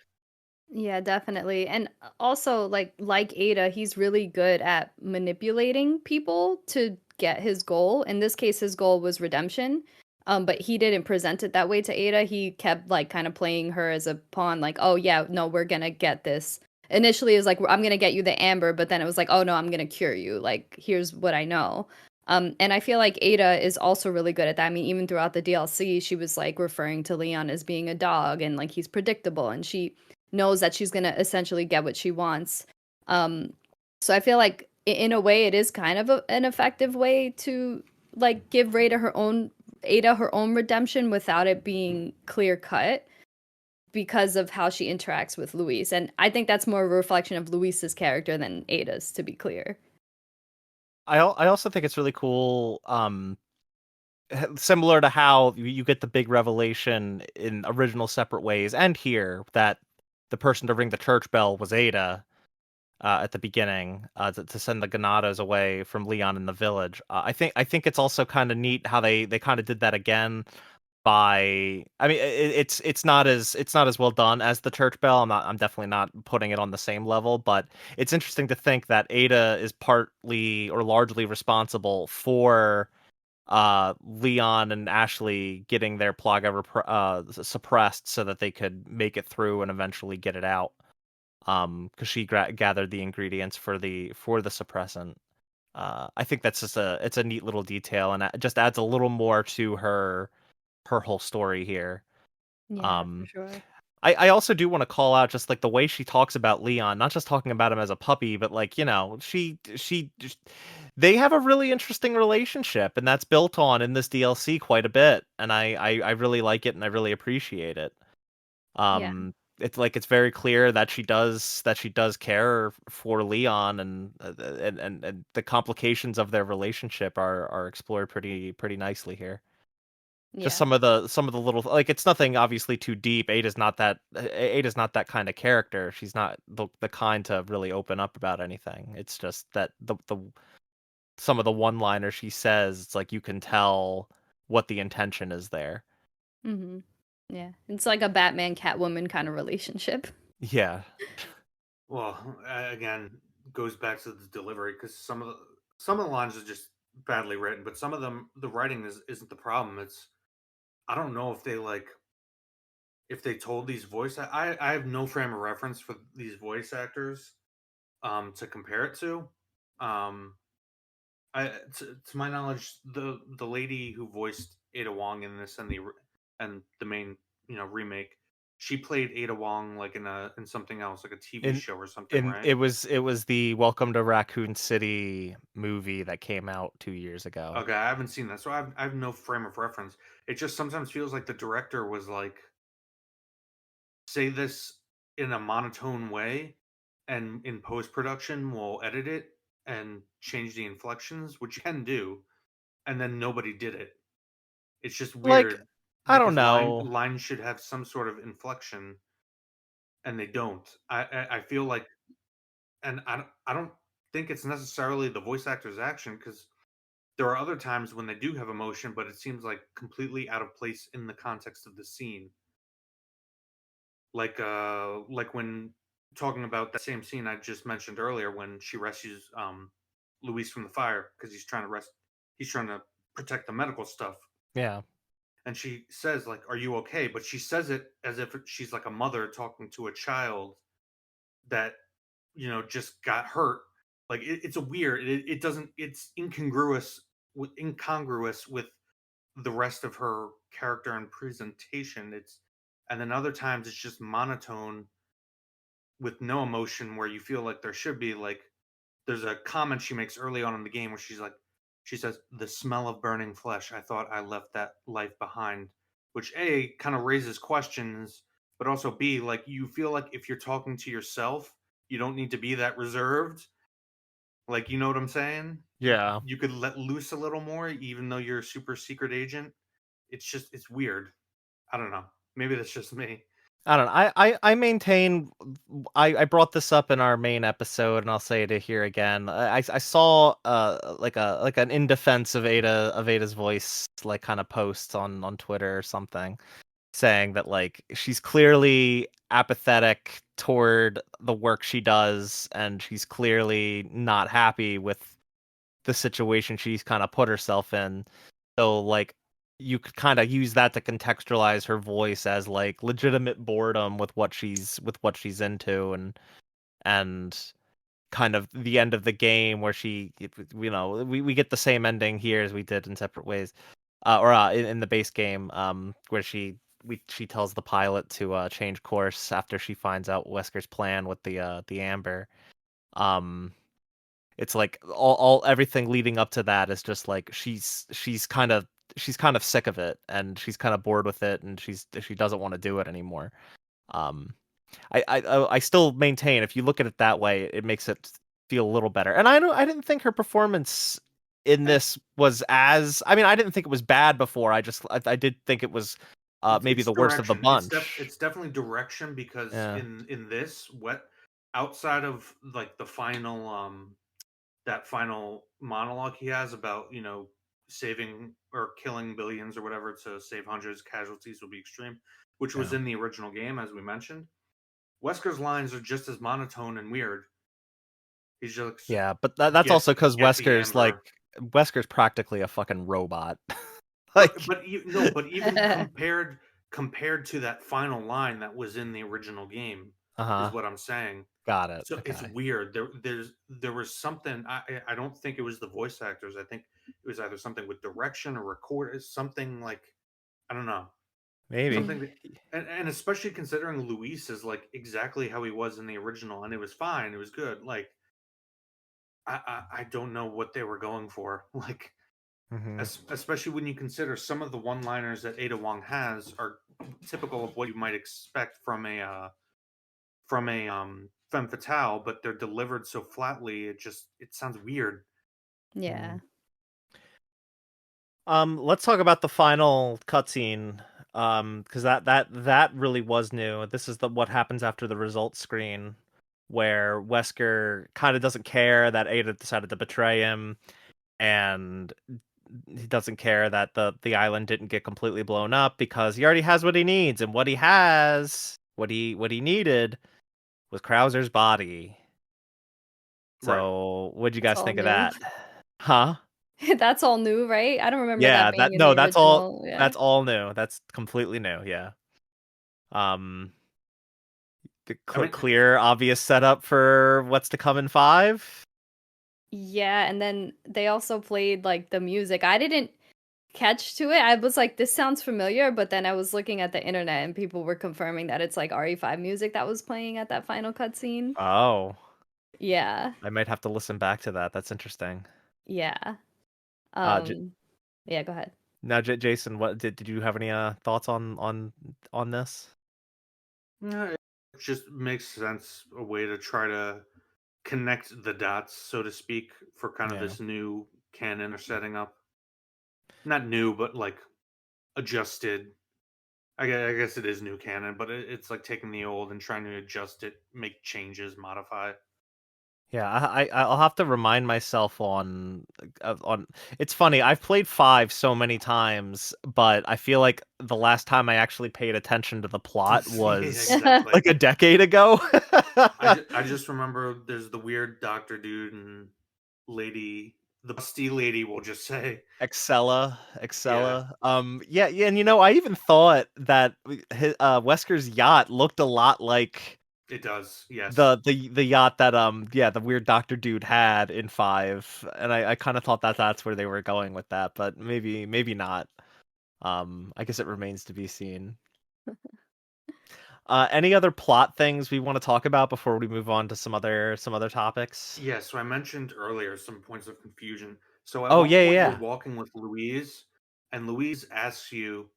Speaker 2: Yeah, definitely. And also like Ada, he's really good at manipulating people to get his goal. In this case, his goal was redemption. But he didn't present it that way to Ada. He kept like kind of playing her as a pawn, like, oh yeah, no, we're gonna get this. Initially it was like, I'm gonna get you the amber, but then it was like, oh no, I'm gonna cure you. Like, here's what I know. And I feel like Ada is also really good at that. I mean, even throughout the DLC, she was like referring to Leon as being a dog and like he's predictable, and she knows that she's gonna essentially get what she wants. Um, so I feel like in a way it is kind of an effective way to like give Ada her own redemption without it being clear cut because of how she interacts with Luis. And I think that's more of a reflection of Luis's character than Ada's, to be clear.
Speaker 1: I also think it's really cool, similar to how you get the big revelation in original Separate Ways and here, that the person to ring the church bell was Ada at the beginning, to send the Ganados away from Leon in the village. I think it's also kind of neat how they kind of did that again by, I mean, it's not as well done as the church bell. I'm definitely not putting it on the same level, but it's interesting to think that Ada is partly or largely responsible for Leon and Ashley getting their suppressed so that they could make it through and eventually get it out, because she gathered the ingredients for the suppressant. I think that's just it's a neat little detail, and it just adds a little more to her whole story here.
Speaker 2: Yeah, for
Speaker 1: Um,
Speaker 2: sure.
Speaker 1: I also do want to call out just like the way she talks about Leon, not just talking about him as a puppy, but like, they have a really interesting relationship, and that's built on in this DLC quite a bit, and I really like it and I really appreciate it.
Speaker 2: Yeah.
Speaker 1: It's like it's very clear that she does care for Leon, and and the complications of their relationship are explored pretty nicely here. Just
Speaker 2: Yeah.
Speaker 1: some of the little, like, it's nothing obviously too deep. Ada's not that kind of character. She's not the kind to really open up about anything. It's just that the some of the one-liners she says, it's like you can tell what the intention is there.
Speaker 2: Mhm. Yeah. It's like a Batman Catwoman kind of relationship.
Speaker 1: Yeah.
Speaker 3: well, again, goes back to the delivery, because some of the lines are just badly written, but some of them, the writing isn't the problem. It's, I don't know if they told these I have no frame of reference for these voice actors to compare it to. Um to my knowledge, the lady who voiced Ada Wong in this and the main, remake, she played Ada Wong like in something else, like a TV
Speaker 1: In
Speaker 3: show or something,
Speaker 1: in
Speaker 3: right?
Speaker 1: it was the Welcome to Raccoon City movie that came out 2 years ago.
Speaker 3: Okay, I haven't seen that, so I have no frame of reference. It just sometimes feels like the director was like, say this in a monotone way, and in post production we'll edit it and change the inflections, which you can do, and then nobody did it. It's just
Speaker 1: Like,
Speaker 3: weird
Speaker 1: I don't
Speaker 3: because
Speaker 1: know.
Speaker 3: lines should have some sort of inflection, and they don't. I feel like, and I don't think it's necessarily the voice actor's action, because there are other times when they do have emotion, but it seems like completely out of place in the context of the scene. Like when talking about that same scene I just mentioned earlier, when she rescues Luis from the fire, because he's trying to protect the medical stuff,
Speaker 1: Yeah.
Speaker 3: and she says, like, "Are you okay?" But she says it as if she's like a mother talking to a child that, just got hurt. Like, it's a weird, it doesn't, it's incongruous with the rest of her character and presentation. And then other times it's just monotone with no emotion, where you feel like there should be, like, there's a comment she makes early on in the game where she says, "The smell of burning flesh. I thought I left that life behind," which A, kind of raises questions, but also B, like, you feel like if you're talking to yourself, you don't need to be that reserved. Like, you know what I'm saying?
Speaker 1: Yeah.
Speaker 3: You could let loose a little more, even though you're a super secret agent. It's weird. I don't know. Maybe that's just me.
Speaker 1: I don't know. I maintain. I brought this up in our main episode, and I'll say it here again. I saw like an in defense of Ada's voice, like, kind of post on Twitter or something, saying that, like, she's clearly apathetic toward the work she does, and she's clearly not happy with the situation she's kind of put herself in. So, like, you could kind of use that to contextualize her voice as, like, legitimate boredom with what she's into, and kind of the end of the game where we get the same ending here as we did in separate ways, or in the base game, where she tells the pilot to change course after she finds out Wesker's plan with the amber. um it's like all everything leading up to that is just like she's kind of sick of it, and she's kind of bored with it, and she doesn't want to do it anymore. Um, I still maintain, if you look at it that way, it makes it feel a little better. And I didn't think her performance in
Speaker 3: And
Speaker 1: this was as, I mean, I didn't think it was bad before. I did think it was maybe
Speaker 3: it's
Speaker 1: the worst of the
Speaker 3: direction.
Speaker 1: bunch.
Speaker 3: It's definitely direction, because
Speaker 1: Yeah,
Speaker 3: in this, what, outside of like the final that final monologue he has about, saving or killing billions or whatever to save hundreds, casualties will be extreme, which was
Speaker 1: yeah.
Speaker 3: in the original game, as we mentioned. Wesker's lines are just as monotone and weird. He's just,
Speaker 1: Yeah, but that's also because
Speaker 3: get the amber.
Speaker 1: Wesker's practically a fucking robot.
Speaker 3: But
Speaker 1: Like,
Speaker 3: but even compared to that final line that was in the original game, is
Speaker 1: uh-huh.
Speaker 3: what I'm saying.
Speaker 1: Got it.
Speaker 3: So it's
Speaker 1: Okay.
Speaker 3: weird. There was something. I don't think it was the voice actors. I think it was either something with direction or record, something like, I don't know,
Speaker 1: Maybe.
Speaker 3: something that, and especially considering Luis is like exactly how he was in the original, and it was fine. It was good. Like, I don't know what they were going for. Like,
Speaker 1: Hmm.
Speaker 3: especially when you consider some of the one-liners that Ada Wong has are typical of what you might expect from a femme fatale, but they're delivered so flatly. It sounds weird.
Speaker 2: Yeah.
Speaker 1: Let's talk about the final cutscene. Because that really was new. This is the what happens after the results screen, where Wesker kind of doesn't care that Ada decided to betray him, and he doesn't care that the island didn't get completely blown up, because he already has what he needs, and what he needed was Krauser's body.
Speaker 3: Right.
Speaker 1: So, what'd you
Speaker 2: That's
Speaker 1: guys
Speaker 2: all
Speaker 1: think of
Speaker 2: new.
Speaker 1: that? Huh?
Speaker 2: That's all new, right? I don't remember
Speaker 1: Yeah,
Speaker 2: that being
Speaker 1: that
Speaker 2: in
Speaker 1: no,
Speaker 2: the
Speaker 1: that's all
Speaker 2: original. Yeah.
Speaker 1: that's all new. That's completely new, yeah. Um, the
Speaker 3: I mean,
Speaker 1: clear, obvious setup for what's to come in 5.
Speaker 2: Yeah, and then they also played like the music. I didn't catch to it. I was like, this sounds familiar, but then I was looking at the internet and people were confirming that it's like RE5 music that was playing at that final cutscene.
Speaker 1: Oh,
Speaker 2: Yeah.
Speaker 1: I might have to listen back to that. That's interesting.
Speaker 2: Yeah.
Speaker 1: J
Speaker 2: Um yeah, go ahead.
Speaker 1: Now, Jason, what did you have any thoughts on this?
Speaker 3: it just makes sense, a way to try to connect the dots, so to speak, for kind of
Speaker 1: Yeah.
Speaker 3: this new canon they're setting up. Not new, but like adjusted. I guess it is new canon, but it's like taking the old and trying to adjust it, make changes, modify.
Speaker 1: Yeah, I'll have to remind myself on. It's funny. I've played 5 so many times, but I feel like the last time I actually paid attention to the plot
Speaker 3: Yeah,
Speaker 1: was
Speaker 3: exactly.
Speaker 1: like a decade ago.
Speaker 3: I just remember there's the weird doctor dude and lady, the busty lady, we'll just say.
Speaker 1: Excella,
Speaker 3: Yeah,
Speaker 1: Excella. Yeah, yeah, and I even thought that Wesker's yacht looked a lot like
Speaker 3: it does. Yes.
Speaker 1: the yacht that yeah, the weird doctor dude had in 5, and I kind of thought that that's where they were going with that, but maybe not. I guess it remains to be seen. Any other plot things we want to talk about before we move on to some other topics?
Speaker 3: Yeah, so I mentioned earlier some points of confusion. So at
Speaker 1: Oh
Speaker 3: one
Speaker 1: yeah, yeah,
Speaker 3: point you're
Speaker 1: yeah.
Speaker 3: walking with Louise, and Louise asks you,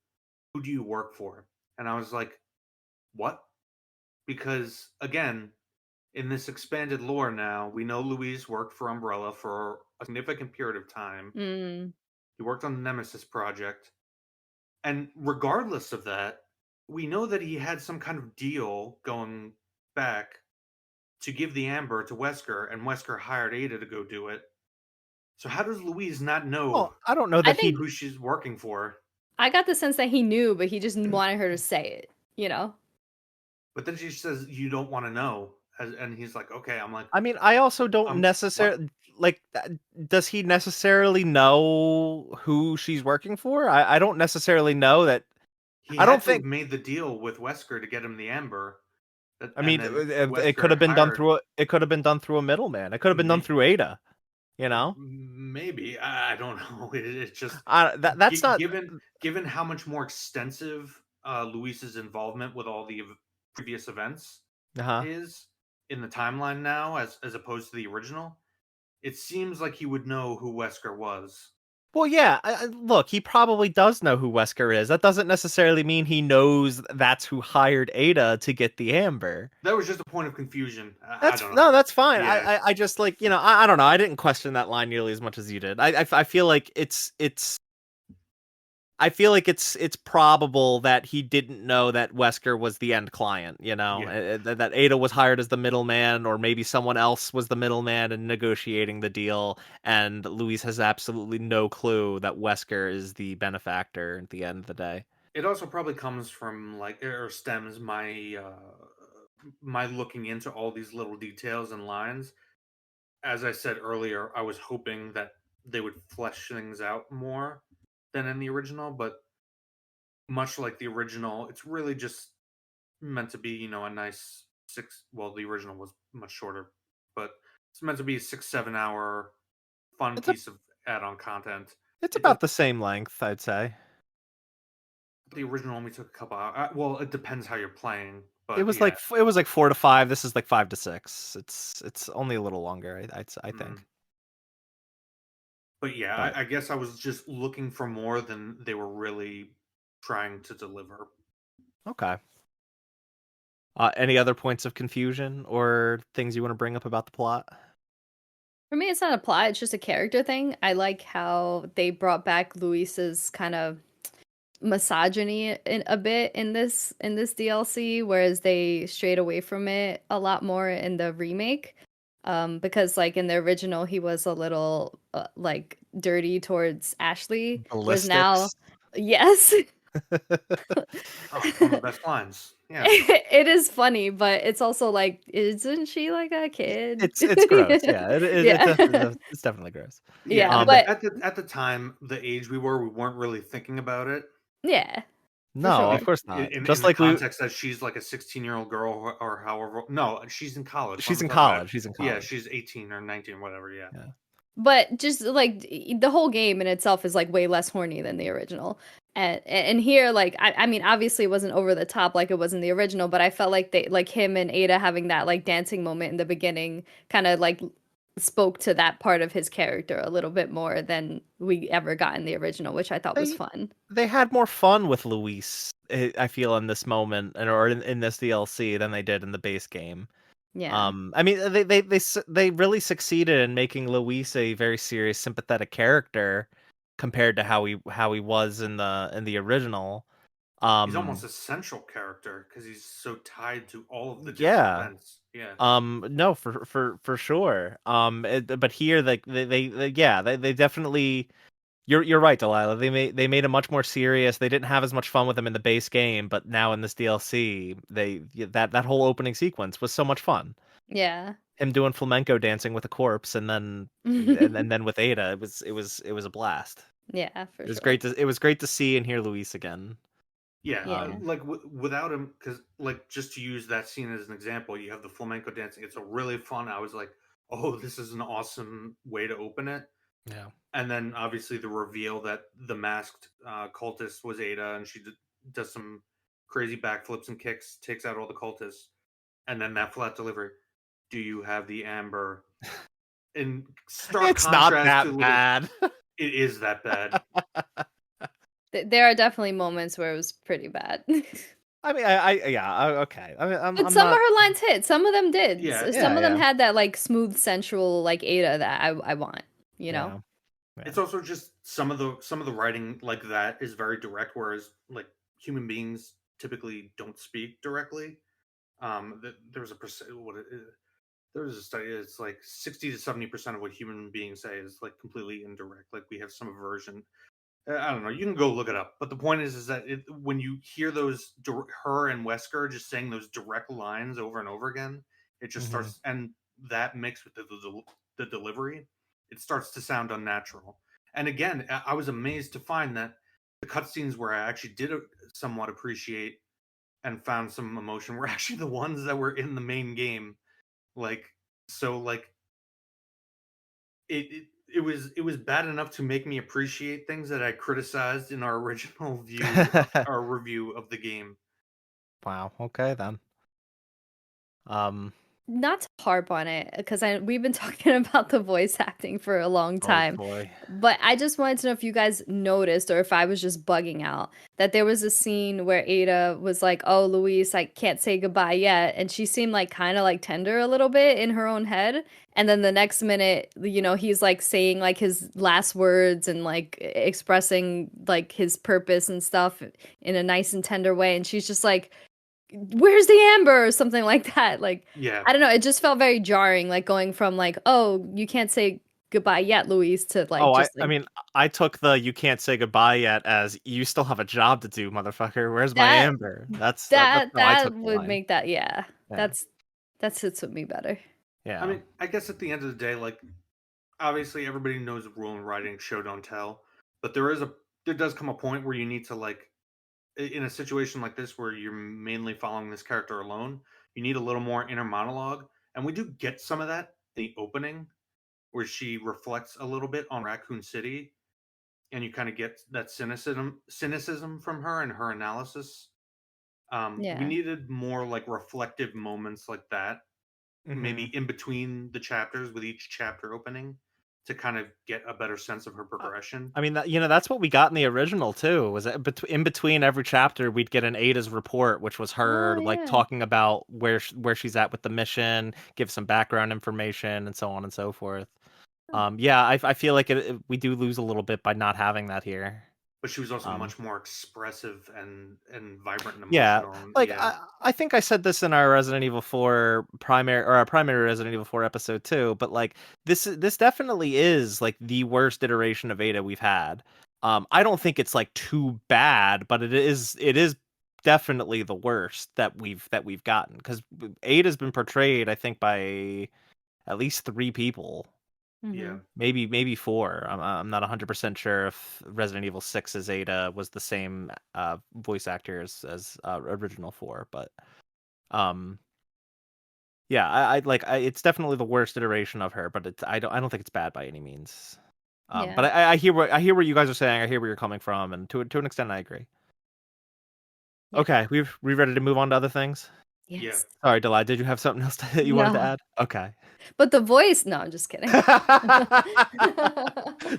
Speaker 3: "Who do you work for?" And I was like, "What?" Because again, in this expanded lore now, we know Louise worked for Umbrella for a significant period of time.
Speaker 2: Mm.
Speaker 3: He worked on the Nemesis project. And regardless of that, we know that he had some kind of deal going back to give the Amber to Wesker, and Wesker hired Ada to go do it. So how does Louise not know
Speaker 1: Well, I don't know
Speaker 2: I
Speaker 1: that
Speaker 2: think
Speaker 1: he.
Speaker 3: who she's working for?
Speaker 2: I got the sense that he knew, but he just wanted her to say it, you know?
Speaker 3: But then she says you don't want to know, and he's like, "Okay." I'm like,
Speaker 1: I mean, I also don't
Speaker 3: what?
Speaker 1: necessarily like. Does he necessarily know who she's working for? I don't necessarily know that.
Speaker 3: He
Speaker 1: I
Speaker 3: had
Speaker 1: don't
Speaker 3: to have
Speaker 1: think.
Speaker 3: made the deal with Wesker to get him the Amber,
Speaker 1: I
Speaker 3: and
Speaker 1: mean,
Speaker 3: then
Speaker 1: it could
Speaker 3: Wesker
Speaker 1: have been done
Speaker 3: hired.
Speaker 1: through a. It could have been done through a middleman. It could have been done
Speaker 3: May,
Speaker 1: through Ada. You know.
Speaker 3: maybe I don't know. It's just
Speaker 1: That's not.
Speaker 3: given how much more extensive Luis's involvement with all the previous events
Speaker 1: Uh-huh.
Speaker 3: is in the timeline now, as opposed to the original. It seems like he would know who Wesker was.
Speaker 1: Well, yeah. Look, he probably does know who Wesker is. That doesn't necessarily mean he knows that's who hired Ada to get the Amber.
Speaker 3: That was just a point of confusion. I
Speaker 1: That's
Speaker 3: don't know.
Speaker 1: no, that's fine.
Speaker 3: Yeah,
Speaker 1: I just like I don't know. I didn't question that line nearly as much as you did. I feel like it's probable that he didn't know that Wesker was the end client.
Speaker 3: yeah.
Speaker 1: That Ada was hired as the middleman, or maybe someone else was the middleman in negotiating the deal, and Luis has absolutely no clue that Wesker is the benefactor at the end of the day.
Speaker 3: It also probably comes from like, or stems my looking into all these little details and lines. As I said earlier, I was hoping that they would flesh things out more than in the original, but much like the original, it's really just meant to be, a nice six. Well, the original was much shorter, but it's meant to be a 6-7 hour fun
Speaker 1: It's a
Speaker 3: piece of add-on content.
Speaker 1: it's
Speaker 3: It does.
Speaker 1: about the same length, I'd say.
Speaker 3: The original only took a couple hours. Well, it depends how you're playing,
Speaker 1: It
Speaker 3: but
Speaker 1: was like
Speaker 3: yeah.
Speaker 1: 4 to 5. This is like 5 to 6. It's only a little longer, I think.
Speaker 3: Mm. But yeah,
Speaker 1: But
Speaker 3: I guess I was just looking for more than they were really trying to deliver.
Speaker 1: okay. Any other points of confusion or things you want to bring up about the plot?
Speaker 2: For me, it's not a plot, it's just a character thing. I like how they brought back Luis's kind of misogyny in a bit in this DLC, whereas they strayed away from it a lot more in the remake. Because like in the original, he was a little like dirty towards Ashley, whereas now,
Speaker 1: Ballistics.
Speaker 2: yes,
Speaker 3: Oh, it's one of the best lines. Yeah.
Speaker 2: It is funny, but it's also like, isn't she like a kid?
Speaker 1: It's gross. Yeah,
Speaker 2: Yeah.
Speaker 1: it's definitely gross.
Speaker 3: Yeah,
Speaker 2: Yeah,
Speaker 3: at
Speaker 1: Um,
Speaker 2: but
Speaker 3: the time, the age we weren't really thinking about it.
Speaker 2: yeah, for
Speaker 1: no, of
Speaker 2: sure.
Speaker 3: Like
Speaker 1: course not.
Speaker 3: in
Speaker 1: Just
Speaker 3: the
Speaker 1: like we,
Speaker 3: context that she's like a 16-year-old girl or however. No, she's in college. What
Speaker 1: she's
Speaker 3: am I
Speaker 1: in
Speaker 3: talking about?
Speaker 1: college. She's in
Speaker 3: Yeah,
Speaker 1: college.
Speaker 3: she's 18 or 19, whatever. Yeah.
Speaker 1: Yeah.
Speaker 2: But just like the whole game in itself is like way less horny than the original. And here, like I mean, obviously it wasn't over the top like it was in the original, but I felt like they like him and Ada having that like dancing moment in the beginning kind of like spoke to that part of his character a little bit more than we ever got in the original, which I thought was
Speaker 1: They
Speaker 2: fun.
Speaker 1: they had more fun with Luis, I feel, in this moment or in this DLC than they did in the base game.
Speaker 2: Yeah.
Speaker 1: I mean, they really succeeded in making Luis a very serious, sympathetic character compared to how he was in the original.
Speaker 3: He's almost
Speaker 1: Um,
Speaker 3: a central character because he's so tied to all of the different
Speaker 1: yeah.
Speaker 3: events. Yeah.
Speaker 1: No, for sure. But here, like yeah, they definitely. You're right, Delilah. They made him much more serious. They didn't have as much fun with him in the base game, but now in this DLC, that whole opening sequence was so much fun.
Speaker 2: Yeah.
Speaker 1: Him doing flamenco dancing with a corpse, and then with Ada, it was a blast.
Speaker 2: Yeah, for sure.
Speaker 1: It was great to see and hear Luis again.
Speaker 3: Yeah,
Speaker 2: Yeah.
Speaker 3: like without him, because like just to use that scene as an example, you have the flamenco dancing. It's a really fun. I was like, oh, this is an awesome way to open it.
Speaker 1: Yeah.
Speaker 3: And then obviously the reveal that the masked cultist was Ada, and she does some crazy backflips and kicks, takes out all the cultists, and then that flat delivery. Do you have the amber? In stark
Speaker 1: It's not
Speaker 3: contrast to
Speaker 1: that bad.
Speaker 3: it is that bad.
Speaker 2: There are definitely moments where it was pretty bad.
Speaker 1: I mean, yeah, okay. I mean, I'm,
Speaker 2: But
Speaker 1: I'm
Speaker 2: some of
Speaker 1: not.
Speaker 2: her lines hit. Some of them did.
Speaker 3: Yeah,
Speaker 2: Some
Speaker 1: Yeah,
Speaker 2: of them
Speaker 1: yeah,
Speaker 2: had that like smooth, sensual like Ada that I want. You know?
Speaker 1: yeah, yeah.
Speaker 3: it's also just some of the writing like that is very direct, whereas like human beings typically don't speak directly. There was a percent. There was a study. It's like 60 to 70% of what human beings say is like completely indirect. Like we have some aversion. I don't know. You can go look it up. But the point is that when you hear her and Wesker just saying those direct lines over and over again, it just
Speaker 1: Mhm.
Speaker 3: starts, and that mixed with the delivery, it starts to sound unnatural. And again, I was amazed to find that the cutscenes where I actually did somewhat appreciate and found some emotion were actually the ones that were in the main game. Like, so like it was bad enough to make me appreciate things that I criticized in our original our review of the game.
Speaker 1: Wow. Okay then. Um.
Speaker 2: Not to harp on it, because we've been talking about the voice acting for a long
Speaker 1: Oh
Speaker 2: time.
Speaker 1: boy.
Speaker 2: But I just wanted to know if you guys noticed or if I was just bugging out that there was a scene where Ada was like, "Oh, Luis, I can't say goodbye yet." And she seemed like kind of like tender a little bit in her own head. And then the next minute, he's like saying like his last words and like expressing like his purpose and stuff in a nice and tender way. And she's just like, "Where's the amber?" or something like that. Like,
Speaker 3: Yeah,
Speaker 2: I don't know, it just felt very jarring, like going from like, "Oh, you can't say goodbye yet, Louise," to like
Speaker 1: Oh, I
Speaker 2: just
Speaker 1: I
Speaker 2: like
Speaker 1: mean, I took the "you can't say goodbye yet" as "you still have a job to do, motherfucker. Where's my
Speaker 2: that
Speaker 1: amber?" That's how I
Speaker 2: that
Speaker 1: took the
Speaker 2: would
Speaker 1: line.
Speaker 2: make that, yeah.
Speaker 1: Yeah.
Speaker 2: That's that sits with me better.
Speaker 3: I
Speaker 1: Yeah.
Speaker 3: mean, I guess at the end of the day, like obviously everybody knows the rule in writing: show don't tell. But there does come a point where you need to like in a situation like this where you're mainly following this character alone, you need a little more inner monologue, and we do get some of that in the opening where she reflects a little bit on Raccoon City, and you kind of get that cynicism from her and her analysis. We
Speaker 2: Yeah.
Speaker 3: needed more like reflective moments like that, maybe
Speaker 1: Mhm.
Speaker 3: in between the chapters with each chapter opening, to kind of get a better sense of her
Speaker 1: Uh,
Speaker 3: progression.
Speaker 1: I mean, that's what we got in the original too. Was that in between every chapter, we'd get an Ada's report, which was
Speaker 2: Oh,
Speaker 1: her like
Speaker 2: yeah.
Speaker 1: talking about where she's at with the mission, give some background information, and so on and so forth. Yeah, I feel like we do lose a little bit by not having that here.
Speaker 3: But she was also
Speaker 1: Um,
Speaker 3: much more expressive and vibrant and
Speaker 1: yeah,
Speaker 3: emotional. And
Speaker 1: like
Speaker 3: yeah,
Speaker 1: I think I said this in our Resident Evil 4 primary or our primary Resident Evil 4 episode too, but like this definitely is like the worst iteration of Ada we've had. I don't think it's like too bad, but it is definitely the worst that we've gotten, because Ada's been portrayed, I think, by at least 3 people,
Speaker 3: Yeah.
Speaker 2: Mhm.
Speaker 1: maybe 4. I'm not 100% sure if Resident Evil 6's Ada was the same voice actor as original 4, but um yeah, it's definitely the worst iteration of her, but I don't think it's bad by any means. But
Speaker 2: Yeah.
Speaker 1: I hear what you guys are saying. I hear where you're coming from, and to an extent, I agree.
Speaker 2: Yeah.
Speaker 1: Okay, we ready to move on to other things?
Speaker 3: Yeah.
Speaker 2: Yes.
Speaker 1: Sorry, Delai, did you have something else that you wanted to
Speaker 2: No.
Speaker 1: add? Okay.
Speaker 2: But the voice, no, I'm just kidding.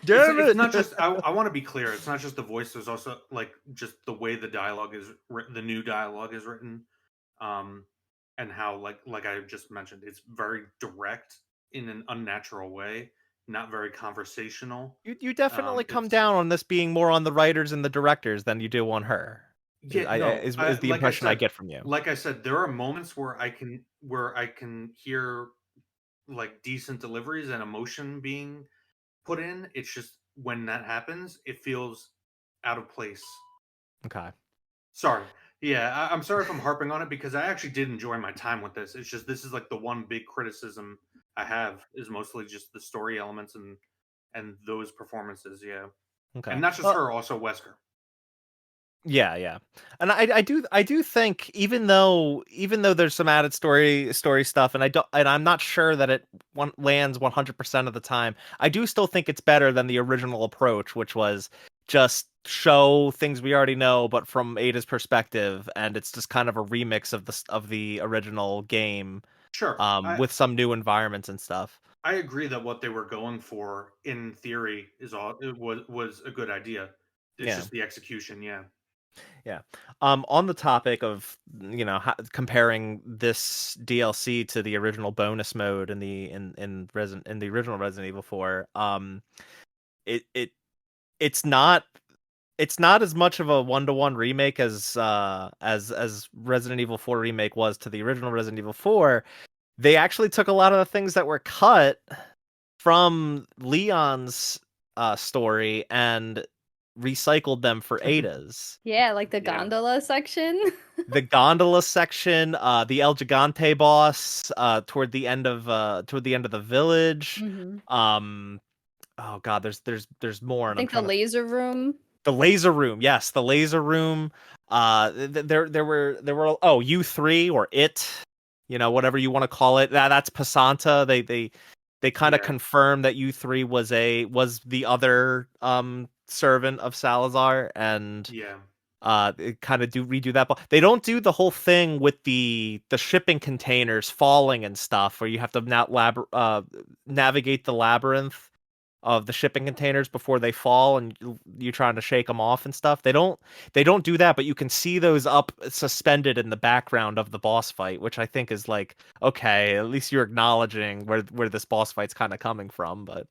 Speaker 1: Damn
Speaker 3: It's
Speaker 1: it!
Speaker 3: not just. I want to be clear. It's not just the voice. There's also like just the way the dialogue is written, the new dialogue is written, um, and how like I just mentioned, it's very direct in an unnatural way, not very conversational.
Speaker 1: You definitely come
Speaker 3: It's
Speaker 1: down on this being more on the writers and the directors than you do on her.
Speaker 3: yeah, no.
Speaker 1: Is the impression I get from you.
Speaker 3: Like I said, there are moments where I can hear like decent deliveries and emotion being put in. It's just when that happens, it feels out of place.
Speaker 1: Okay.
Speaker 3: Sorry. Yeah, I'm sorry if I'm harping on it because I actually did enjoy my time with this. It's just this is like the one big criticism I have is mostly just the story elements and those performances. Yeah,
Speaker 1: Okay.
Speaker 3: and not just
Speaker 1: Well,
Speaker 3: her, also Wesker.
Speaker 1: yeah, and I do think, even though there's some added story stuff, and I'm not sure that it lands 100% of the time. I do still think it's better than the original approach, which was just show things we already know, but from Ada's perspective, and it's just kind of a remix of the original game,
Speaker 3: Sure,
Speaker 1: with some new environments and stuff.
Speaker 3: I agree that what they were going for in theory is all it was a good idea. It's
Speaker 1: Yeah.
Speaker 3: just the execution. Yeah,
Speaker 1: Yeah. On the topic of, comparing this DLC to the original bonus mode in the original Resident Evil 4, it it it's not as much of a one-to-one remake as Resident Evil 4 remake was to the original Resident Evil 4. They actually took a lot of the things that were cut from Leon's story and recycled them for Ada's.
Speaker 2: Yeah, like the
Speaker 3: yeah,
Speaker 2: gondola section.
Speaker 1: The gondola section, the El Gigante boss, toward the end of the village.
Speaker 2: Mhm.
Speaker 1: Oh god, there's more,
Speaker 2: I
Speaker 1: and I'm
Speaker 2: think the
Speaker 1: trying to.
Speaker 2: laser room.
Speaker 1: The laser room, yes, the laser room. There were U3 or it, whatever you want to call it. That's Pasanta. They kind of
Speaker 3: yeah,
Speaker 1: confirmed that U3 was the other servant of Salazar, and
Speaker 3: yeah,
Speaker 1: kind of do redo that, but they don't do the whole thing with the shipping containers falling and stuff, where you have to navigate the labyrinth of the shipping containers before they fall, and you're trying to shake them off and stuff. They don't do that, but you can see those up suspended in the background of the boss fight, which I think is like, okay, at least you're acknowledging where this boss fight's kind of coming from. But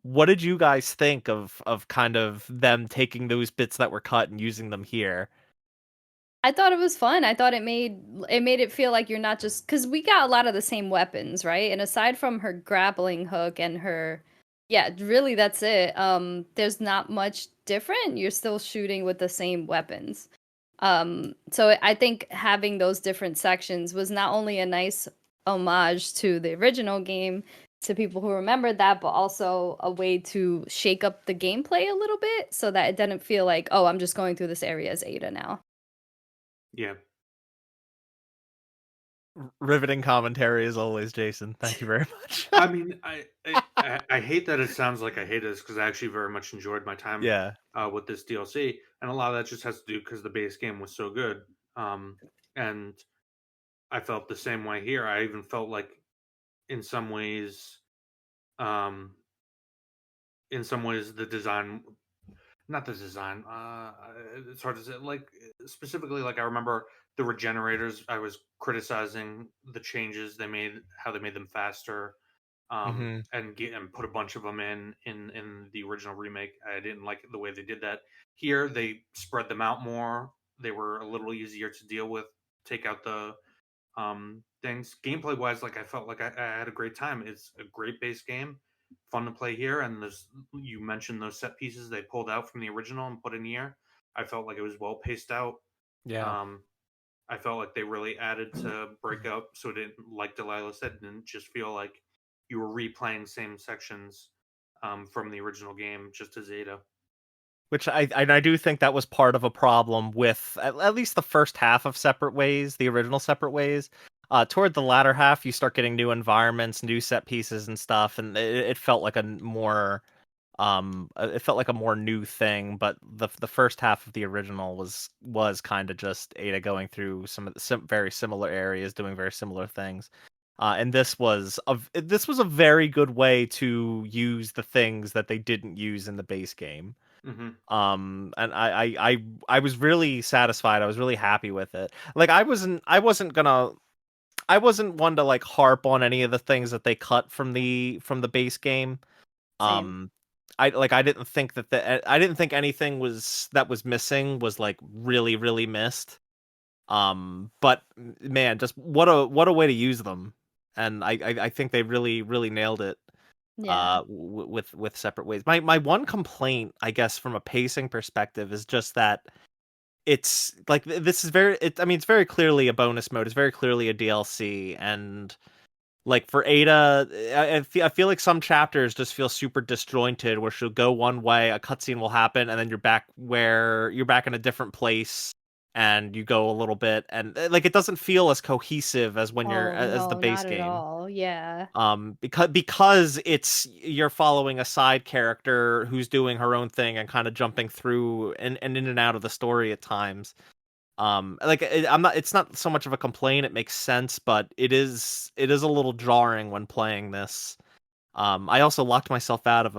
Speaker 1: what did you guys think of kind of them taking those bits that were cut and using them here?
Speaker 2: I thought it was fun. I thought it made it feel like you're not just because we got a lot of the same weapons, right? And aside from her grappling hook and her, yeah, really that's it. There's not much different. You're still shooting with the same weapons. So I think having those different sections was not only a nice homage to the original game to people who remembered that, but also a way to shake up the gameplay a little bit so that it didn't feel like, oh, I'm just going through this area as Ada now.
Speaker 3: yeah.
Speaker 1: Riveting commentary as always, Jason. Thank you very much.
Speaker 3: I mean, I hate that it sounds like I hate this because I actually very much enjoyed my time
Speaker 1: Yeah.
Speaker 3: with this DLC, and a lot of that just has to do because the base game was so good. And I felt the same way here. I even felt like, in some ways, um, the design, not the design. It's hard to say. Like specifically, like I remember the regenerators. I was criticizing the changes they made, how they made them faster,
Speaker 1: Hmm.
Speaker 3: and put a bunch of them in the original remake. I didn't like the way they did that. Here they spread them out more. They were a little easier to deal with. Take out the things. Gameplay wise, like I felt like I had a great time. It's a great base game. fun to play here. And you mentioned those set pieces they pulled out from the original and put in here. I felt like it was well paced out.
Speaker 1: Yeah.
Speaker 3: I felt like they really added to break up, so it didn't, like Delilah said, didn't just feel like you were replaying same sections from the original game just as Ada.
Speaker 1: Which I do think that was part of a problem with at least the first half of Separate Ways, the original Separate Ways. Toward the latter half, you start getting new environments, new set pieces and stuff, and it felt like a more it felt like a more new thing. But the first half of the original was kind of just Ada going through some very similar areas, doing very similar things. And this was a very good way to use the things that they didn't use in the base game.
Speaker 3: Mm-hmm.
Speaker 1: And I was really satisfied. I was really happy with it. Like I wasn't one to like harp on any of the things that they cut from the base game.
Speaker 2: Same.
Speaker 1: Um I didn't think I didn't think anything that was missing was like really missed. But man, just what a way to use them. And I think they really nailed it
Speaker 2: Yeah.
Speaker 1: with Separate Ways. My one complaint, I guess, from a pacing perspective is just that it's like this is I mean, it's very clearly a bonus mode. It's very clearly a DLC, and like for Ada, I feel like some chapters just feel super disjointed, where she'll go one way, a cutscene will happen, and then you're back in a different place, and you go a little bit, and like it doesn't feel as cohesive as when you're
Speaker 2: Oh
Speaker 1: as the
Speaker 2: no,
Speaker 1: base
Speaker 2: not at
Speaker 1: game.
Speaker 2: all. Yeah.
Speaker 1: Because you're following a side character who's doing her own thing and kind of jumping through and in and out of the story at times. Like it's not so much of a complaint, it makes sense, but it is a little jarring when playing this. I also locked myself out of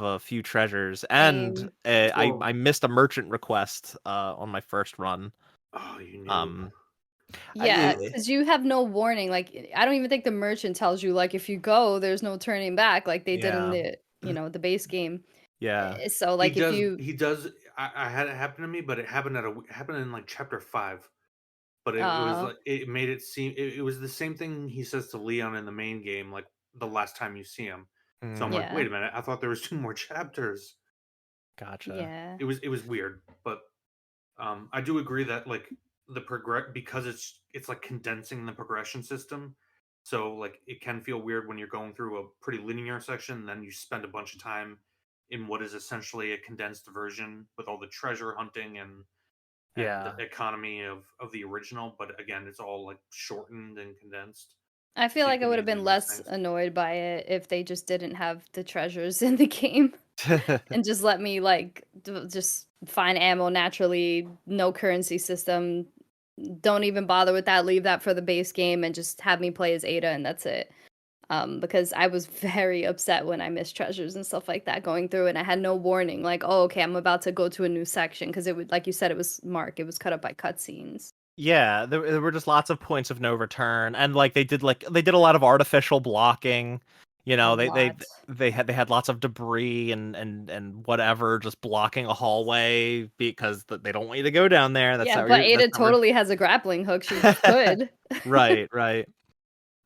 Speaker 1: a few treasures, and
Speaker 2: Same.
Speaker 3: Whoa.
Speaker 1: I missed a merchant request on my first run.
Speaker 3: Oh, you noob.
Speaker 1: um
Speaker 2: Yeah,
Speaker 1: I,
Speaker 2: because you have no warning. Like, I don't even think the merchant tells you, like, if you go, there's no turning back, like they did in
Speaker 1: yeah,
Speaker 2: the base game.
Speaker 1: yeah,
Speaker 2: So, like, if you,
Speaker 3: He does. I had it happen to me, but it happened in like chapter 5. But it was
Speaker 2: uh,
Speaker 3: like it made it seem it was the same thing he says to Leon in the main game, like the last time you see him. So I'm
Speaker 1: mm,
Speaker 3: like,
Speaker 2: yeah,
Speaker 3: wait a minute, I thought there was 2 more chapters.
Speaker 1: gotcha.
Speaker 2: yeah,
Speaker 3: It was weird, but I do agree that like the progress, because it's like condensing the progression system. So like it can feel weird when you're going through a pretty linear section, then you spend a bunch of time in what is essentially a condensed version with all the treasure hunting and
Speaker 1: Yeah.
Speaker 3: economy of the original. But again, it's all like shortened and condensed,
Speaker 2: I feel
Speaker 3: so you
Speaker 2: like I
Speaker 3: can
Speaker 2: would have
Speaker 3: easily
Speaker 2: been
Speaker 3: miss
Speaker 2: less
Speaker 3: things.
Speaker 2: annoyed by it if they just didn't have the treasures in the game and just let me like just find ammo naturally, no currency system. Don't even bother with that. Leave that for the base game and just have me play as Ada and that's it. Because I was very upset when I missed treasures and stuff like that going through, and I had no warning. Like, oh, okay, I'm about to go to a new section because it would, like you said, it was It was cut up by cutscenes.
Speaker 1: Yeah, there were just lots of points of no return, and like they did a lot of artificial blocking. You
Speaker 2: A
Speaker 1: know,
Speaker 2: lot.
Speaker 1: they had lots of debris and whatever just blocking a hallway because they don't want you to go down there.
Speaker 2: Yeah, but
Speaker 1: That's
Speaker 2: Ada
Speaker 1: not where.
Speaker 2: totally has a grappling hook. She could.
Speaker 1: Right, right.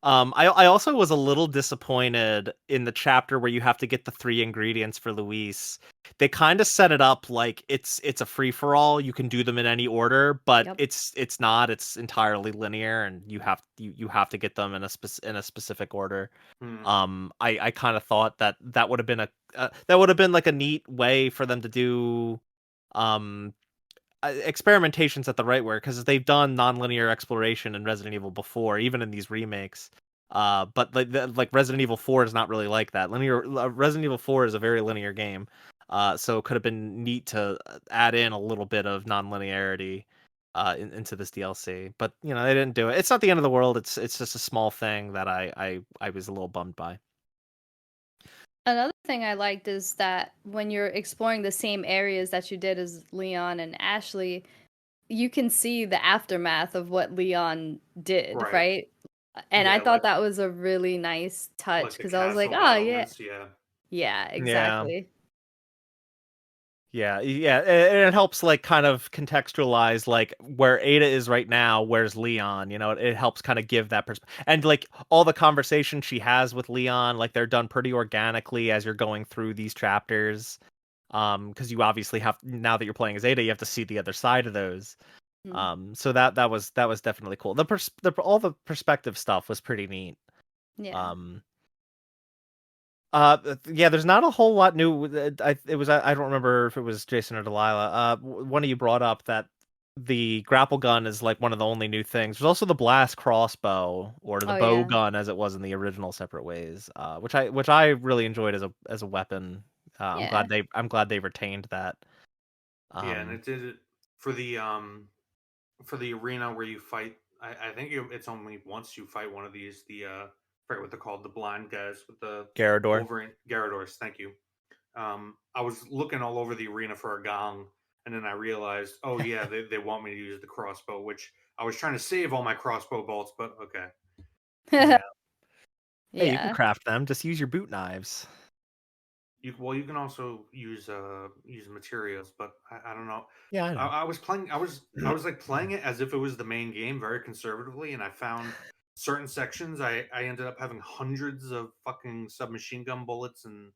Speaker 1: I also was a little disappointed in the chapter where you have to get the 3 ingredients for Luis. They kind of set it up like it's a free for all. You can do them in any order, but
Speaker 2: Yep.
Speaker 1: it's not. It's entirely linear, and you have to get them in in a specific order.
Speaker 3: Hmm.
Speaker 1: I kind of thought that would have been that would have been like a neat way for them to do um experimentation's at the right word, because they've done nonlinear exploration in Resident Evil before, even in these remakes. But like Resident Evil 4 is not really like that. Resident Evil 4 is a very linear game. So it could have been neat to add in a little bit of nonlinearity into this DLC. But you know, they didn't do it. It's not the end of the world. It's just a small thing that I was a little bummed by.
Speaker 2: Another thing I liked is that when you're exploring the same areas that you did as Leon and Ashley, you can see the aftermath of what Leon did,
Speaker 3: Right.
Speaker 2: right? And I
Speaker 3: Yeah,
Speaker 2: thought that was a really nice touch
Speaker 3: like the
Speaker 2: because I was like,
Speaker 3: castle
Speaker 2: oh, yeah.
Speaker 3: battlements. Yeah.
Speaker 2: Yeah,
Speaker 1: Yeah.
Speaker 2: exactly.
Speaker 1: Yeah, and it helps like kind of contextualize like where Ada is right now, where's Leon, it helps kind of give that perspective. And like all the conversations she has with Leon, like they're done pretty organically as you're going through these chapters. Because you obviously have, now that you're playing as Ada, you have to see the other side of those.
Speaker 2: Mm.
Speaker 1: So that was definitely cool. All the perspective stuff was pretty neat.
Speaker 2: Yeah.
Speaker 1: Um yeah, there's not a whole lot new. I don't remember if it was Jason or Delilah. One of you brought up that the grapple gun is like one of the only new things. There's also the blast crossbow, or the
Speaker 2: Oh
Speaker 1: bow
Speaker 2: yeah.
Speaker 1: gun as it was in the original Separate Ways, which I really enjoyed as a weapon.
Speaker 2: Yeah.
Speaker 1: I'm glad they retained that.
Speaker 3: Yeah, and
Speaker 1: Um,
Speaker 3: it did it for the arena where you fight. I think it's only once you fight one of these. I forget what they're called, the blind guys with the
Speaker 1: Garador.
Speaker 3: Wolverine Garadors. Thank you. I was looking all over the arena for a gong, and then I realized, oh yeah, they want me to use the crossbow, which I was trying to save all my crossbow bolts, but okay.
Speaker 1: Yeah. Hey, you can
Speaker 2: Yeah.
Speaker 1: craft them. Just use your boot knives.
Speaker 3: You can also use materials, but I don't know.
Speaker 1: Yeah, I know.
Speaker 3: I was playing. I was like playing it as if it was the main game, very conservatively, and I found certain sections. I ended up having hundreds of fucking submachine gun bullets and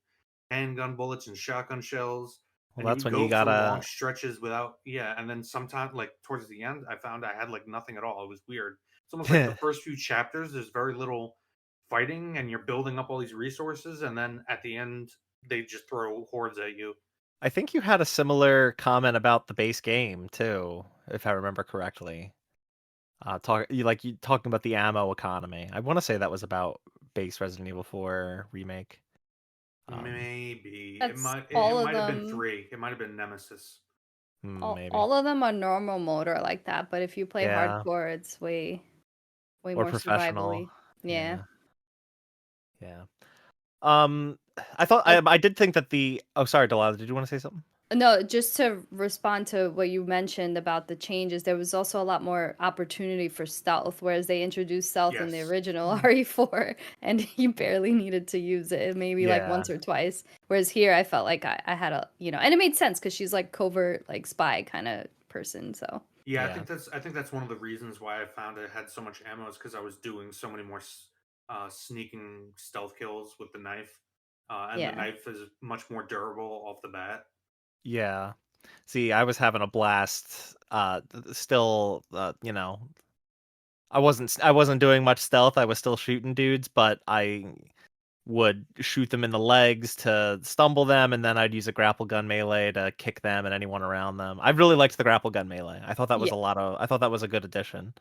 Speaker 3: handgun bullets and shotgun shells,
Speaker 1: Well,
Speaker 3: and you
Speaker 1: that's
Speaker 3: would
Speaker 1: when you
Speaker 3: go for long
Speaker 1: gotta.
Speaker 3: stretches without. Yeah, and then sometimes, like towards the end, I found I had like nothing at all. It was weird. It's almost like the first few chapters. There's very little fighting, and you're building up all these resources, and then at the end they just throw hordes at you.
Speaker 1: I think you had a similar comment about the base game too, if I remember correctly. You talking about the ammo economy. I want to say that was about base Resident Evil 4 remake. Um,
Speaker 3: Maybe
Speaker 2: That's
Speaker 3: it
Speaker 2: all of
Speaker 3: might have been
Speaker 2: them.
Speaker 3: three. It might have been Nemesis.
Speaker 1: maybe.
Speaker 2: All of them are normal mode or like that, but if you play
Speaker 1: Yeah,
Speaker 2: hardcore, it's way
Speaker 1: or
Speaker 2: more
Speaker 1: professional.
Speaker 2: survivally. Yeah.
Speaker 1: Yeah, yeah. Um,
Speaker 2: But
Speaker 1: I did think that the. Oh, sorry, Delilah. Did you want to say something?
Speaker 2: no, just to respond to what you mentioned about the changes, there was also a lot more opportunity for stealth, whereas they introduced stealth in the
Speaker 3: Yes.
Speaker 2: original RE4 and you barely needed to use it, maybe like
Speaker 1: Yeah,
Speaker 2: once or twice. Whereas here I felt like I had and it made sense because she's like covert, like spy kind of person. So
Speaker 3: Yeah,
Speaker 1: yeah,
Speaker 3: I think that's one of the reasons why I found it had so much ammo is because I was doing so many more sneaking stealth kills with the knife, and the
Speaker 2: yeah.
Speaker 3: knife is much more durable off the bat.
Speaker 1: yeah. See, I was having a blast. Still, I wasn't doing much stealth. I was still shooting dudes, but I would shoot them in the legs to stumble them, and then I'd use a grapple gun melee to kick them and anyone around them. I really liked the grapple gun melee.
Speaker 2: Yeah,
Speaker 1: I thought that was a good addition.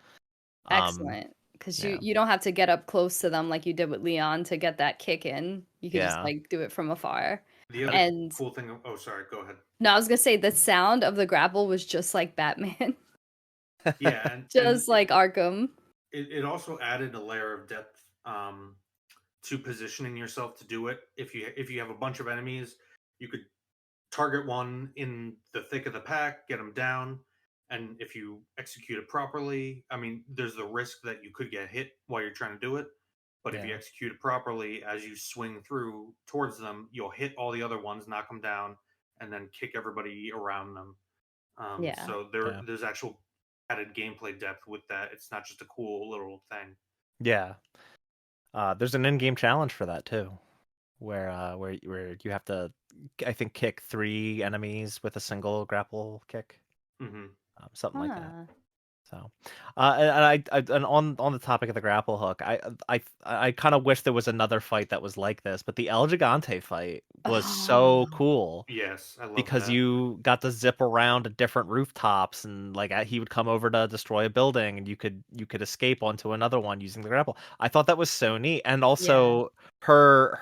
Speaker 1: Um,
Speaker 2: excellent. Because
Speaker 1: yeah,
Speaker 2: you don't have to get up close to them like you did with Leon to get that kick in. You could just
Speaker 1: yeah,
Speaker 2: like do it from afar.
Speaker 3: The other
Speaker 2: And
Speaker 3: cool thing. Oh, sorry. Go ahead.
Speaker 2: no, I was gonna say the sound of the grapple was just like Batman,
Speaker 3: Yeah, and
Speaker 2: just like Arkham.
Speaker 3: it also added a layer of depth to positioning yourself to do it. If you have a bunch of enemies, you could target one in the thick of the pack, get them down, and if you execute it properly, I mean, there's the risk that you could get hit while you're trying to do it. But if you
Speaker 1: yeah,
Speaker 3: execute it properly, as you swing through towards them, you'll hit all the other ones, knock them down, and then kick everybody around them.
Speaker 2: Yeah.
Speaker 3: So
Speaker 1: yeah,
Speaker 3: there's actual added gameplay depth with that. It's not just a cool little thing.
Speaker 1: yeah. There's an in-game challenge for that too, where you have to, I think, kick 3 enemies with a single grapple kick,
Speaker 3: Hmm.
Speaker 1: something like that.
Speaker 2: Huh.
Speaker 1: So, and on the topic of the grapple hook, I kind of wish there was another fight that was like this, but the El Gigante fight was so
Speaker 2: Oh,
Speaker 1: cool
Speaker 3: Yes, I love
Speaker 1: because
Speaker 3: that.
Speaker 1: you got to zip around to different rooftops, and like he would come over to destroy a building, and you could escape onto another one using the grapple. I thought that was so neat, and
Speaker 2: yeah.
Speaker 1: also her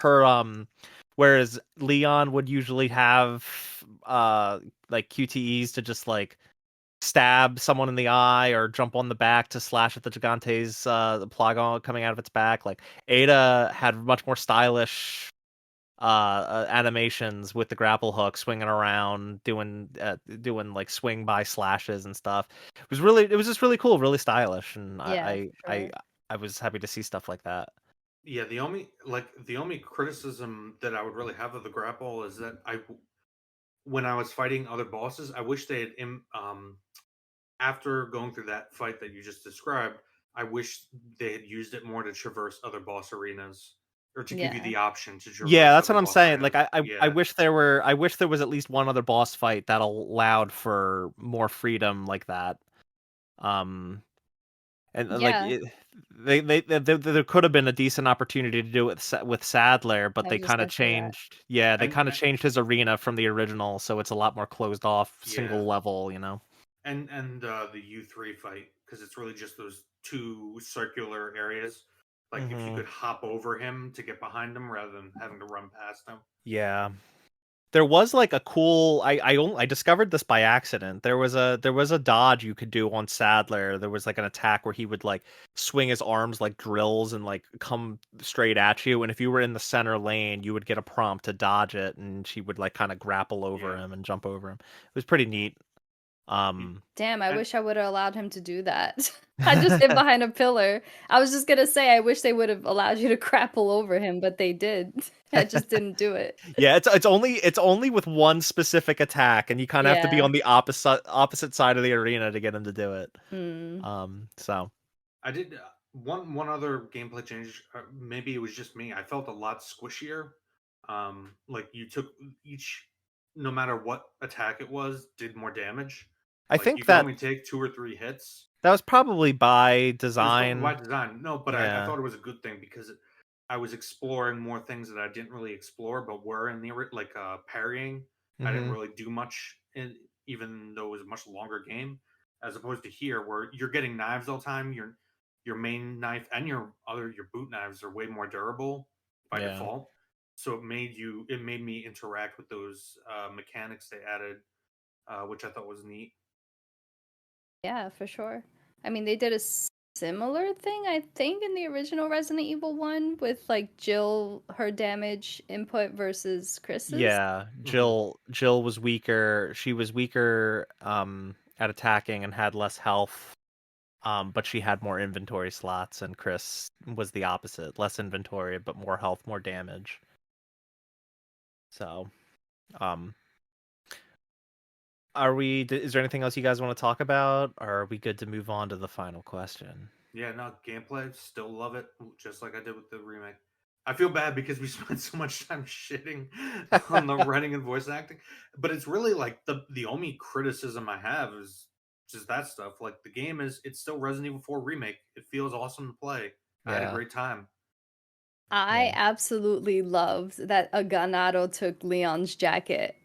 Speaker 1: whereas Leon would usually have like QTEs to just like stab someone in the eye or jump on the back to slash at the Gigante's plaga coming out of its back. Like Ada had much more stylish animations with the grapple hook, swinging around, doing like swing by slashes and stuff. It was just really cool, really stylish, and
Speaker 2: Yeah, for
Speaker 1: I
Speaker 2: sure.
Speaker 1: I was happy to see stuff like that.
Speaker 3: Yeah, the only criticism that I would really have of the grapple is that when I was fighting other bosses, I wish they had after going through that fight that you just described, I wish they had used it more to traverse other boss arenas or to give you
Speaker 2: Yeah.
Speaker 3: the option to
Speaker 1: Yeah,
Speaker 3: traverse
Speaker 1: that's
Speaker 3: other
Speaker 1: what I'm
Speaker 3: boss
Speaker 1: saying.
Speaker 3: arenas.
Speaker 1: Like I
Speaker 3: Yeah,
Speaker 1: wish there was at least one other boss fight that allowed for more freedom like that. Um and like
Speaker 2: Yeah.
Speaker 1: there could have been a decent opportunity to do it with Sadler, but
Speaker 2: I
Speaker 1: they
Speaker 2: was just
Speaker 1: kind of
Speaker 2: gonna say that.
Speaker 1: changed. Yeah, they
Speaker 3: and
Speaker 1: kind of changed his arena from the original, so it's a lot more closed off,
Speaker 3: yeah,
Speaker 1: single level. You know.
Speaker 3: and the U3 fight because it's really just those two circular areas. Like if you
Speaker 1: Hmm.
Speaker 3: could hop over him to get behind him rather than having to run past him.
Speaker 1: Yeah. There was like a cool I discovered this by accident. There was a dodge you could do on Sadler. There was like an attack where he would like swing his arms like drills and like come straight at you, and if you were in the center lane, you would get a prompt to dodge it, and she would like kind of grapple over
Speaker 3: Yeah,
Speaker 1: him and jump over him. It was pretty neat.
Speaker 3: y-
Speaker 2: Damn, I
Speaker 3: and
Speaker 2: wish I would have allowed him to do that. I just hid behind a pillar. I was just gonna say I wish they would have allowed you to grapple over him, but they did. I just didn't do it.
Speaker 1: Yeah, it's only with one specific attack, and you kind of have to be
Speaker 2: Yeah.
Speaker 1: on the opposite side of the arena to get him to do it.
Speaker 2: Mm.
Speaker 1: So
Speaker 3: I did one other gameplay change. Maybe it was just me. I felt a lot squishier. Like you took each, no matter what attack it was, did more damage.
Speaker 1: I
Speaker 3: Like you
Speaker 1: think
Speaker 3: could
Speaker 1: that
Speaker 3: only take 2 or 3 hits.
Speaker 1: that was probably by
Speaker 3: It was probably by
Speaker 1: design.
Speaker 3: design. No, but I
Speaker 1: Yeah.
Speaker 3: thought it was a good thing because I was exploring more things that I didn't really explore, but were in the like parrying. I didn't
Speaker 1: Hmm.
Speaker 3: really do much, even though it was a much longer game, as opposed to here where you're getting knives all the time. Your main knife and your boot knives are way more durable by
Speaker 1: Yeah.
Speaker 3: default. So it made me interact with those mechanics they added, which I thought was neat.
Speaker 2: Yeah, for sure. I mean, they did a similar thing, I think, in the original Resident Evil 1 with like Jill, her damage input versus Chris's.
Speaker 1: Yeah.
Speaker 3: Hmm.
Speaker 1: Jill was weaker. She was weaker at attacking and had less health. But she had more inventory slots, and Chris was the opposite. Less inventory, but more health, more damage. So, um is there anything else you guys want to talk about, or are we good to move on to the final question?
Speaker 3: Yeah, no, gameplay, still love it, just like I did with the remake. I feel bad because we spent so much time shitting on the writing and voice acting, but it's really like the only criticism I have is just that stuff. Like the game it's still Resident Evil 4 remake. It feels awesome to play. I had a
Speaker 1: Yeah.
Speaker 3: great time.
Speaker 2: I
Speaker 1: Yeah.
Speaker 2: absolutely loved that a Ganado took Leon's jacket.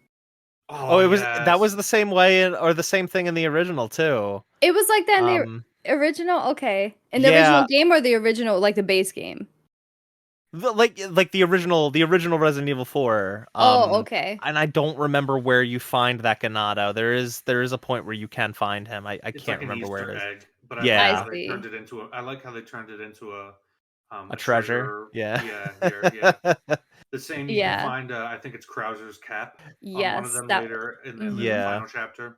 Speaker 1: Oh,
Speaker 3: Oh
Speaker 1: that was
Speaker 3: yes,
Speaker 1: the same way or the same thing in the original too.
Speaker 2: It was like that in the
Speaker 1: Um,
Speaker 2: original, okay. In the original
Speaker 1: yeah,
Speaker 2: game or the original, like the base game?
Speaker 1: like the original Resident Evil 4.
Speaker 2: Oh, okay.
Speaker 1: And I don't remember where you find that Ganado. There is a point where you can find him. I
Speaker 3: it's
Speaker 1: can't
Speaker 3: like an
Speaker 1: remember where
Speaker 3: Easter
Speaker 1: it is.
Speaker 3: egg, but
Speaker 2: I
Speaker 1: Yeah,
Speaker 2: see.
Speaker 3: I like how they turned it into
Speaker 1: a
Speaker 3: a
Speaker 1: treasure.
Speaker 3: treasure.
Speaker 1: Yeah.
Speaker 3: Yeah, here, yeah. The same you can
Speaker 2: Yeah.
Speaker 3: find. I think it's Krauser's cap on one of
Speaker 2: Yes,
Speaker 3: them
Speaker 2: that.
Speaker 3: later in the
Speaker 2: Mhm.
Speaker 1: Yeah.
Speaker 3: final chapter.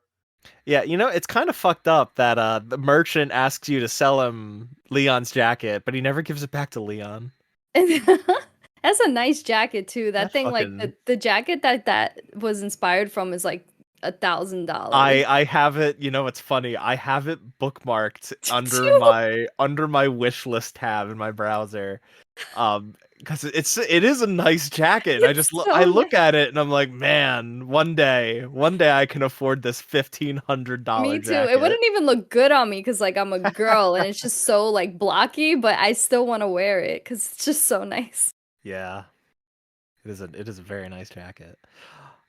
Speaker 1: Yeah, it's kind of fucked up that the merchant asks you to sell him Leon's jacket, but he never gives it back to Leon.
Speaker 2: That's a nice jacket too. That
Speaker 1: That
Speaker 2: thing, like
Speaker 1: fucking
Speaker 2: the jacket that was inspired from is like $1,000.
Speaker 1: I have it, it's funny. I have it bookmarked
Speaker 2: Too.
Speaker 1: under my wish list tab in my browser. Because it is a nice jacket. And
Speaker 2: It's
Speaker 1: I
Speaker 2: so
Speaker 1: look
Speaker 2: nice.
Speaker 1: at it and I'm like, man, one day I can afford this $1,500
Speaker 2: Me too. It
Speaker 1: jacket.
Speaker 2: wouldn't even look good on me because like I'm a girl and it's just so like blocky, but I still want to wear it because it's just so nice.
Speaker 1: Yeah, it is a very nice jacket.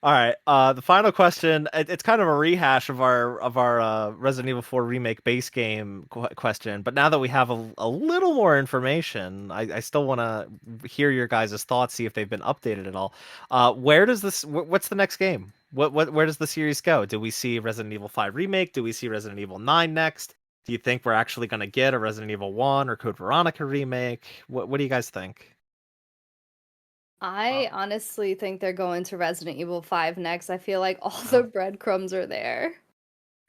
Speaker 1: All right. The final question. It's kind of a rehash of our Resident Evil 4 remake base game question, but now that we have a little more information, I still want to hear your guys' thoughts, see if they've been updated at all. Where does what's the next game? Where does the series go? Do we see Resident Evil 5 remake? Do we see Resident Evil 9 next? Do you think we're actually going to get a Resident Evil 1 or Code Veronica remake? What do you guys think?
Speaker 3: Uh,
Speaker 2: I honestly think they're going to Resident Evil 5 next. I feel like all the
Speaker 1: Oh,
Speaker 2: breadcrumbs are there.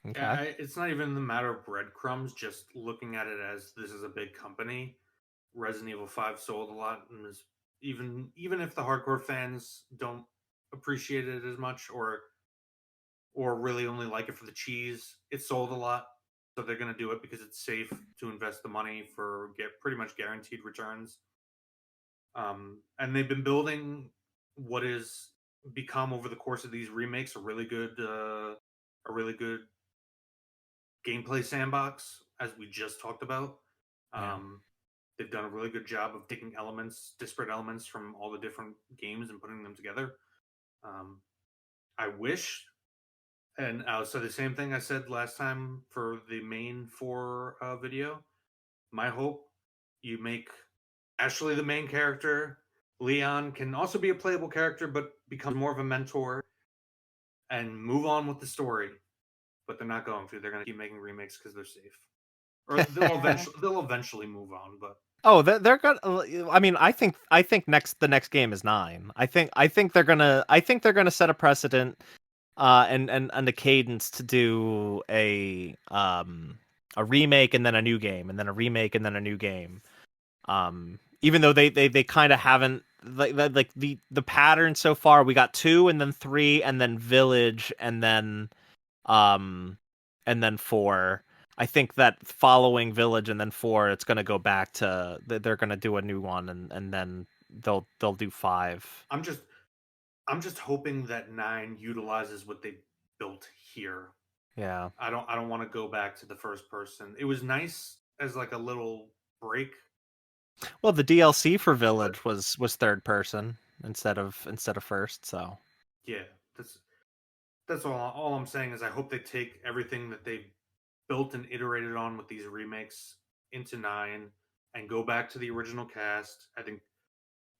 Speaker 1: okay.
Speaker 3: it's not even the matter of breadcrumbs. Just looking at it as this is a big company. Resident Evil 5 sold a lot, and is even if the hardcore fans don't appreciate it as much, or or really only like it for the cheese. It sold a lot, so they're going to do it because it's safe to invest the money for pretty much guaranteed returns. And they've been building what is become over the course of these remakes a really good gameplay sandbox, as we just talked about.
Speaker 1: Yeah.
Speaker 3: They've done a really good job of taking disparate elements from all the different games and putting them together. I wish, and I'll say the same thing I said last time for the main 4 video. My hope, you make Ashley the main character. Leon can also be a playable character, but becomes more of a mentor and move on with the story. But they're not going to. They're going to keep making remakes because they're safe, or they'll eventually move on. But
Speaker 1: Oh, they're gonna. I mean, I think the next game is 9. I think they're gonna set a precedent, and a cadence to do a remake and then a new game and then a remake and then a new game. Even though they kind of haven't, like the pattern so far, we got 2 and then 3 and then Village um and then 4. I think that following Village and then 4, it's going to go back to they're going to do a new one, and then they'll do 5.
Speaker 3: I'm just hoping that 9 utilizes what they built here.
Speaker 1: Yeah.
Speaker 3: I don't want to go back to the first person. It was nice as like a little break.
Speaker 1: Well, the DLC for Village was third person instead of first, so
Speaker 3: Yeah, that's all I'm saying is I hope they take everything that they've built and iterated on with these remakes into 9 and go back to the original cast. I think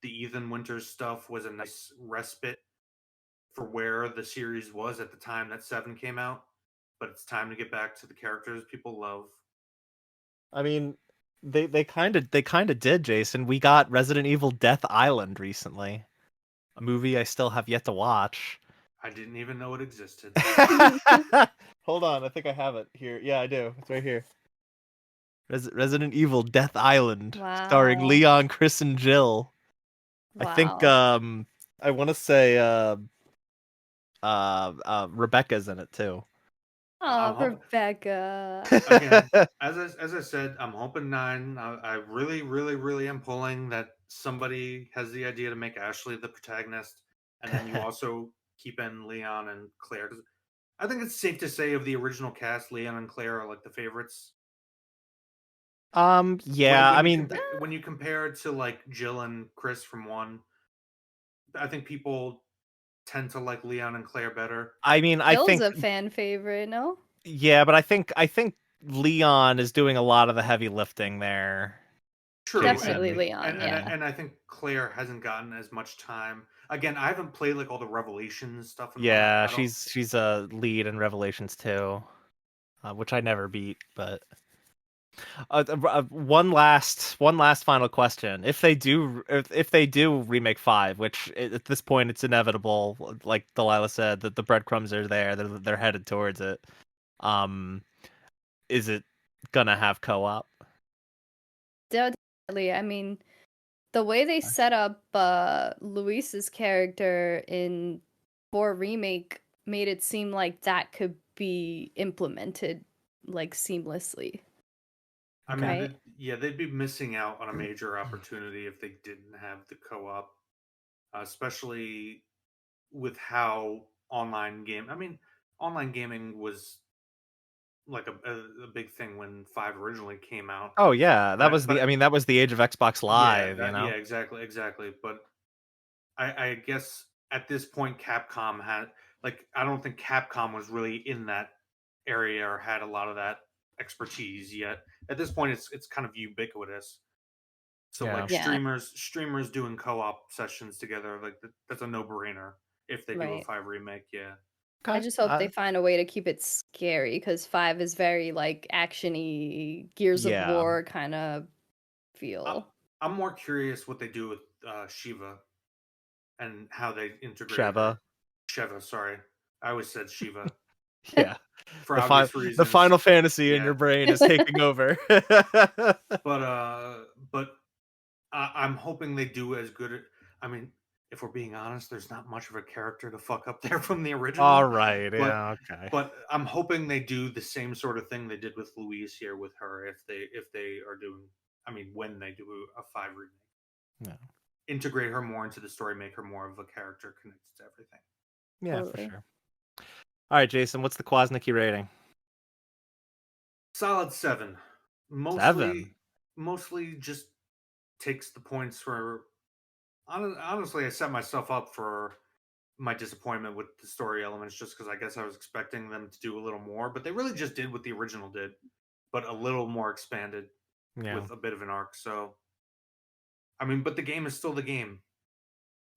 Speaker 3: the Ethan Winters stuff was a nice respite for where the series was at the time that 7 came out, but it's time to get back to the characters people love.
Speaker 1: I mean, they kind of did, Jason. We got Resident Evil Death Island recently, a movie I still have yet to watch.
Speaker 3: I didn't even know it existed.
Speaker 1: Hold on, I think I have it here. Yeah, I do. It's right here. Resident Evil Death Island, starring
Speaker 2: Wow.
Speaker 1: Leon, Chris, and Jill. I think
Speaker 2: Wow.
Speaker 1: I want to say Rebecca's in it too.
Speaker 2: Oh, Rebecca.
Speaker 3: Again, as I said, I'm hoping 9. I really, really, really am pulling that somebody has the idea to make Ashley the protagonist, and then you also keep in Leon and Claire. 'Cause I think it's safe to say of the original cast, Leon and Claire are like the favorites.
Speaker 1: Yeah, I mean,
Speaker 3: when you compare it to like Jill and Chris from 1, I think people tend to like Leon and Claire better.
Speaker 1: I mean, I
Speaker 2: Bill's
Speaker 1: think
Speaker 2: a fan favorite, no?
Speaker 1: yeah, but I think Leon is doing a lot of the heavy lifting there.
Speaker 3: True,
Speaker 2: Definitely
Speaker 1: Jason.
Speaker 2: Leon, yeah.
Speaker 3: and I think Claire hasn't gotten as much time. Again, I haven't played like all the Revelations stuff.
Speaker 1: Yeah, she's a lead in Revelations 2, which I never beat. But one last final question: if they do remake 5, which at this point it's inevitable, like Delilah said, that the breadcrumbs are there, they're headed towards it. Is it gonna have co-op?
Speaker 2: Definitely. I mean, the way they set up Luis's character in 4 remake made it seem like that could be implemented like seamlessly.
Speaker 3: I mean,
Speaker 2: Right?
Speaker 3: they'd be missing out on a major opportunity if they didn't have the co-op, especially with how online gaming was like a big thing when 5 originally came out.
Speaker 1: Oh yeah, that was
Speaker 3: but
Speaker 1: that was the age of Xbox Live, you know.
Speaker 3: yeah, exactly. But I guess at this point, Capcom had I don't think Capcom was really in that area or had a lot of that expertise yet. At this point, it's kind of ubiquitous. So
Speaker 1: Yeah.
Speaker 3: like
Speaker 2: Yeah.
Speaker 3: streamers doing co-op sessions together, like that's a no-brainer if they do a
Speaker 2: Right.
Speaker 3: 5 remake. Yeah.
Speaker 2: I just hope they find a way to keep it scary because 5 is very like actiony Gears of
Speaker 1: Yeah.
Speaker 2: War kind of feel.
Speaker 3: I'm more curious what they do with Shiva and how they integrate
Speaker 1: Sheva.
Speaker 3: Sheva, sorry. I always said Shiva.
Speaker 1: Yeah.
Speaker 3: For obvious reasons.
Speaker 1: The Final Fantasy in
Speaker 3: Yeah.
Speaker 1: your brain is taking over.
Speaker 3: But I'm hoping they do as good. I mean, if we're being honest, there's not much of a character to fuck up there from the original.
Speaker 1: All right,
Speaker 3: But
Speaker 1: yeah, okay.
Speaker 3: but I'm hoping they do the same sort of thing they did with Louise here with her if they are doing. I mean, when they do a 5 remake,
Speaker 1: Yeah,
Speaker 3: integrate her more into the story, make her more of a character connected to everything.
Speaker 1: yeah, for
Speaker 2: Totally.
Speaker 1: sure. All right, Jason, what's the Kwasnicky rating?
Speaker 3: Solid 7.
Speaker 1: 7.
Speaker 3: Mostly just takes the points for. Honestly, I set myself up for my disappointment with the story elements just because I guess I was expecting them to do a little more, but they really just did what the original did, but a little more expanded
Speaker 1: Yeah.
Speaker 3: with a bit of an arc. So, I mean, but the game is still the game.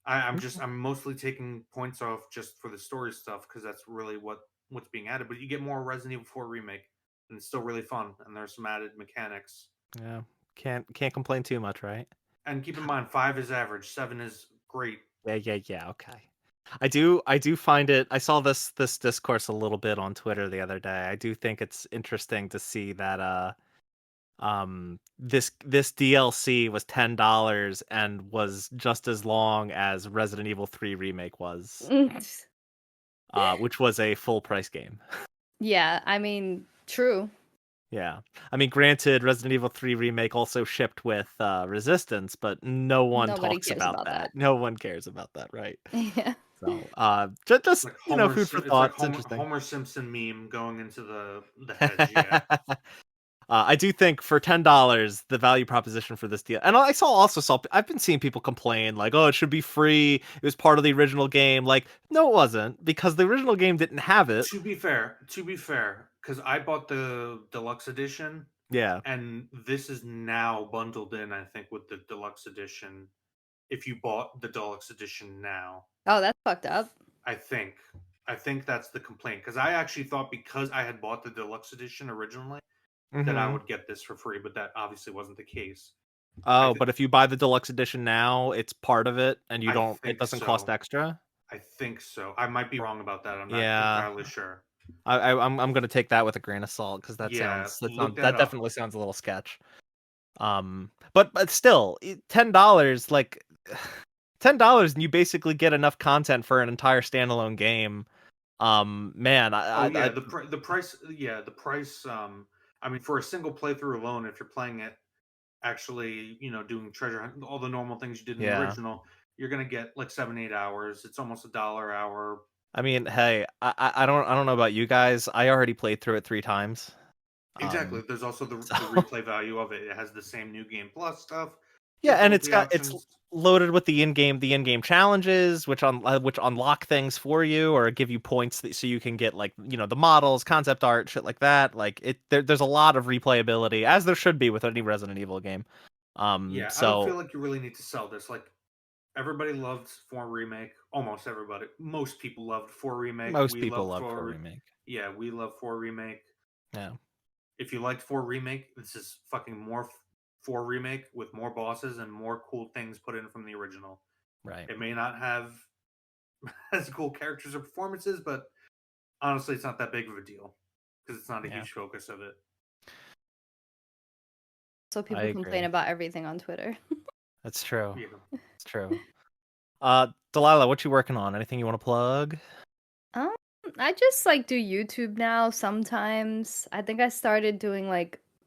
Speaker 3: I'm mostly taking points off just for the story stuff because that's really what's being added. But you get more Resident Evil 4 remake, and it's still really fun, and there's some added mechanics.
Speaker 1: Yeah. Can't complain too much, right?
Speaker 3: And keep in mind, 5 is average, 7 is great.
Speaker 1: Yeah, okay. I do find it. I saw this discourse a little bit on Twitter the other day. I do think it's interesting to see that this DLC was $10 and was just as long as Resident Evil 3 remake was, which was a full price game.
Speaker 2: Yeah, I mean, true.
Speaker 1: Yeah. I mean, granted, Resident Evil 3 remake also shipped with Resistance, but no one
Speaker 2: Nobody
Speaker 1: talks
Speaker 2: cares
Speaker 1: about
Speaker 2: about
Speaker 1: that.
Speaker 2: that.
Speaker 1: No one cares about that, right?
Speaker 2: Yeah.
Speaker 1: So, just
Speaker 3: Like
Speaker 1: food for
Speaker 3: It's like
Speaker 1: thought. It's interesting.
Speaker 3: Homer Simpson meme going into the hedge. Yeah.
Speaker 1: I do think for $10, the value proposition for this deal, and I also saw I've been seeing people complain like, oh, it should be free. It was part of the original game. Like, no, it wasn't, because the original game didn't have it.
Speaker 3: To be fair, because I bought the deluxe edition,
Speaker 1: Yeah.
Speaker 3: and this is now bundled in. I think with the deluxe edition, if you bought the deluxe edition now,
Speaker 2: Oh, that's fucked up.
Speaker 3: I think that's the complaint. Because I actually thought because I had bought the deluxe edition originally that I
Speaker 1: Mm-hmm.
Speaker 3: would get this for free, but that obviously wasn't the case.
Speaker 1: Oh, but if you buy the deluxe edition now, it's part of it, and you
Speaker 3: I
Speaker 1: don't. It
Speaker 3: think
Speaker 1: doesn't cost
Speaker 3: so.
Speaker 1: extra.
Speaker 3: I think so. I might be wrong about that. I'm not
Speaker 1: Yeah,
Speaker 3: entirely sure.
Speaker 1: I'm gonna take that with a grain of salt because
Speaker 3: Yeah, look that
Speaker 1: that
Speaker 3: up.
Speaker 1: definitely sounds a little sketch. But still, $10, like $10, and you basically get enough content for an entire standalone game. Man,
Speaker 3: The price. Yeah, the price. I mean, for a single playthrough alone, if you're playing it, actually, doing treasure hunt, all the normal things you did in the
Speaker 1: yeah.
Speaker 3: original, you're gonna get like 7-8 hours. It's almost $1 hour.
Speaker 1: I mean, hey, I don't know about you guys. I already played through it 3 times.
Speaker 3: Exactly. There's also the
Speaker 1: So
Speaker 3: replay value of it. It has the same new game plus stuff,
Speaker 1: yeah, and
Speaker 3: difficulty
Speaker 1: it's
Speaker 3: options.
Speaker 1: loaded with the in-game challenges, which unlock things for you or give you points so you can get, like, the models, concept art, shit like that. Like, there's a lot of replayability, as there should be with any Resident Evil game.
Speaker 3: Yeah, I don't feel
Speaker 1: So
Speaker 3: like you really need to sell this. Like everybody loved 4 remake. Almost everybody. Most people loved 4 remake.
Speaker 1: most
Speaker 3: We
Speaker 1: people
Speaker 3: loved
Speaker 1: love
Speaker 3: 4.
Speaker 1: for remake.
Speaker 3: Yeah, we love 4 remake.
Speaker 1: Yeah,
Speaker 3: If you liked 4 remake, this is fucking more 4 remake with more bosses and more cool things put in from the original.
Speaker 1: right.
Speaker 3: It may not have as cool characters or performances, but honestly, it's not that big of a deal because it's not a
Speaker 1: Yeah,
Speaker 3: huge focus of it.
Speaker 2: So
Speaker 1: I
Speaker 2: people complain
Speaker 1: agree.
Speaker 2: about everything on Twitter.
Speaker 1: That's true.
Speaker 3: Yeah.
Speaker 1: It's true. Delilah, what you working on? Anything you want to plug?
Speaker 2: Um, I just like do YouTube now sometimes. I think I started doing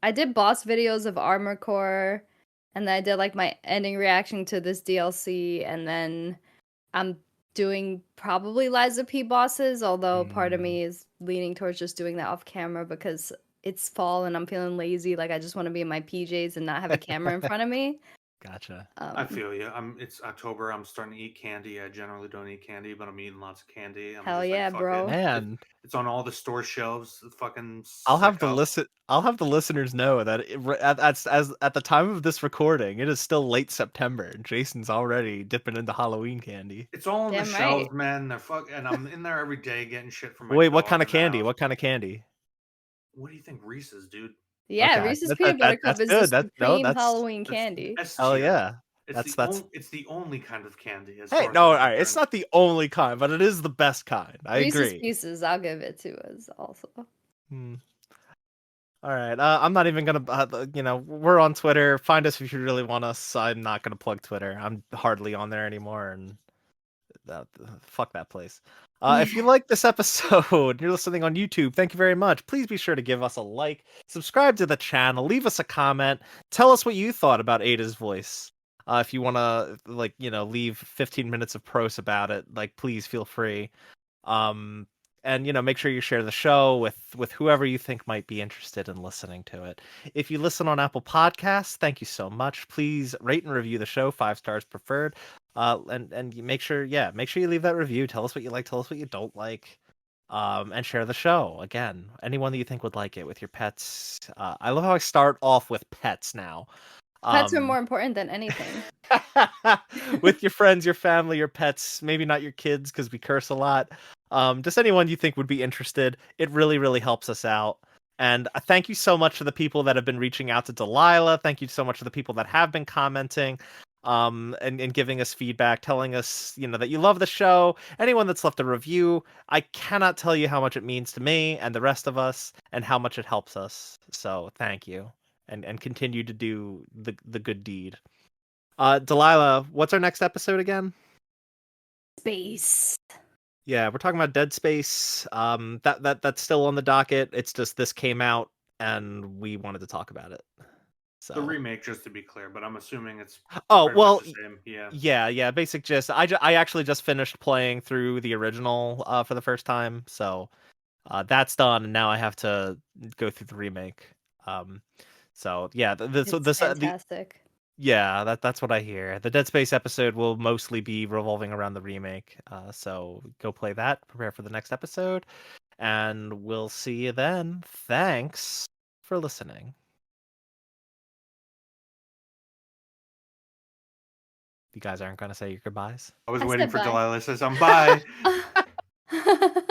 Speaker 2: I did boss videos of Armor Core, and then I did like my ending reaction to this DLC, and then I'm doing probably Liza P bosses, although part of me is leaning towards just doing that off camera because it's fall and I'm feeling lazy. Like I just want to be in my PJs and not have a camera in front of me.
Speaker 1: Gotcha.
Speaker 3: I feel you. It's October. I'm starting to eat candy. I generally don't eat candy, but I'm eating lots of candy. I'm
Speaker 2: Hell
Speaker 3: just like,
Speaker 2: yeah,
Speaker 3: fuck
Speaker 2: bro.
Speaker 3: it.
Speaker 1: Man,
Speaker 3: It's on all the store shelves. Fucking
Speaker 1: I'll have
Speaker 3: sick
Speaker 1: the
Speaker 3: up.
Speaker 1: listeners know that at the time of this recording, it is still late September, and Jason's already dipping into Halloween candy.
Speaker 3: It's all on the
Speaker 2: Damn
Speaker 3: shelves,
Speaker 2: right.
Speaker 3: man. And I'm in there every day getting shit for my
Speaker 1: Wait, what
Speaker 3: dog
Speaker 1: kind of
Speaker 3: in the
Speaker 1: candy?
Speaker 3: house.
Speaker 1: What kind of candy?
Speaker 3: What do you think Reese's, dude?
Speaker 2: Yeah,
Speaker 1: Okay,
Speaker 2: Reese's Peanut Butter Cup
Speaker 1: that's
Speaker 2: is the
Speaker 1: good.
Speaker 2: supreme Halloween
Speaker 3: That's
Speaker 2: candy.
Speaker 3: S
Speaker 1: Hell
Speaker 3: tier.
Speaker 1: yeah. That's
Speaker 3: It's the only kind of candy as
Speaker 1: Hey,
Speaker 3: far as
Speaker 1: no,
Speaker 3: I'm
Speaker 1: all right. It's
Speaker 3: concerned.
Speaker 1: not the only kind, but it is the best kind. I
Speaker 2: Reese's
Speaker 1: agree.
Speaker 2: Pieces, I'll give it to us also.
Speaker 1: Hmm. All right. I'm not even gonna. We're on Twitter. Find us if you really want us. I'm not gonna plug Twitter. I'm hardly on there anymore, and fuck that place. If you like this episode and you're listening on YouTube, thank you very much. Please be sure to give us a like, subscribe to the channel, leave us a comment, tell us what you thought about Ada's voice. If you want to, like, leave 15 minutes of prose about it, like, please feel free. And make sure you share the show with whoever you think might be interested in listening to it. If you listen on Apple Podcasts, thank you so much. Please rate and review the show, 5 stars preferred. And you make sure you leave that review. Tell us what you like, tell us what you don't like. And share the show. Again, anyone that you think would like it, with your pets. I love how I start off with pets now.
Speaker 2: Pets are more important than anything.
Speaker 1: With your friends, your family, your pets, maybe not your kids because we curse a lot. Just anyone you think would be interested. It really, really helps us out. And thank you so much to the people that have been reaching out to Delilah. Thank you so much to the people that have been commenting, and giving us feedback, telling us, that you love the show. Anyone that's left a review, I cannot tell you how much it means to me and the rest of us, and how much it helps us. So thank you. And continue to do the good deed. Delilah, what's our next episode again?
Speaker 2: Space.
Speaker 1: Yeah, we're talking about Dead Space. That's still on the docket. It's just this came out and we wanted to talk about it. So
Speaker 3: the remake, just to be clear, but I'm assuming it's
Speaker 1: pretty much
Speaker 3: the same.
Speaker 1: Yeah. Basic gist. I actually just finished playing through the original for the first time, so that's done, and now I have to go through the remake. So yeah,
Speaker 2: It's fantastic.
Speaker 1: That's what I hear. The Dead Space episode will mostly be revolving around the remake. So go play that, prepare for the next episode, and we'll see you then. Thanks for listening. You guys aren't going to say your goodbyes?
Speaker 3: I was
Speaker 2: I
Speaker 3: waiting
Speaker 2: said
Speaker 3: for
Speaker 2: bye.
Speaker 3: Delilah to say something. Bye.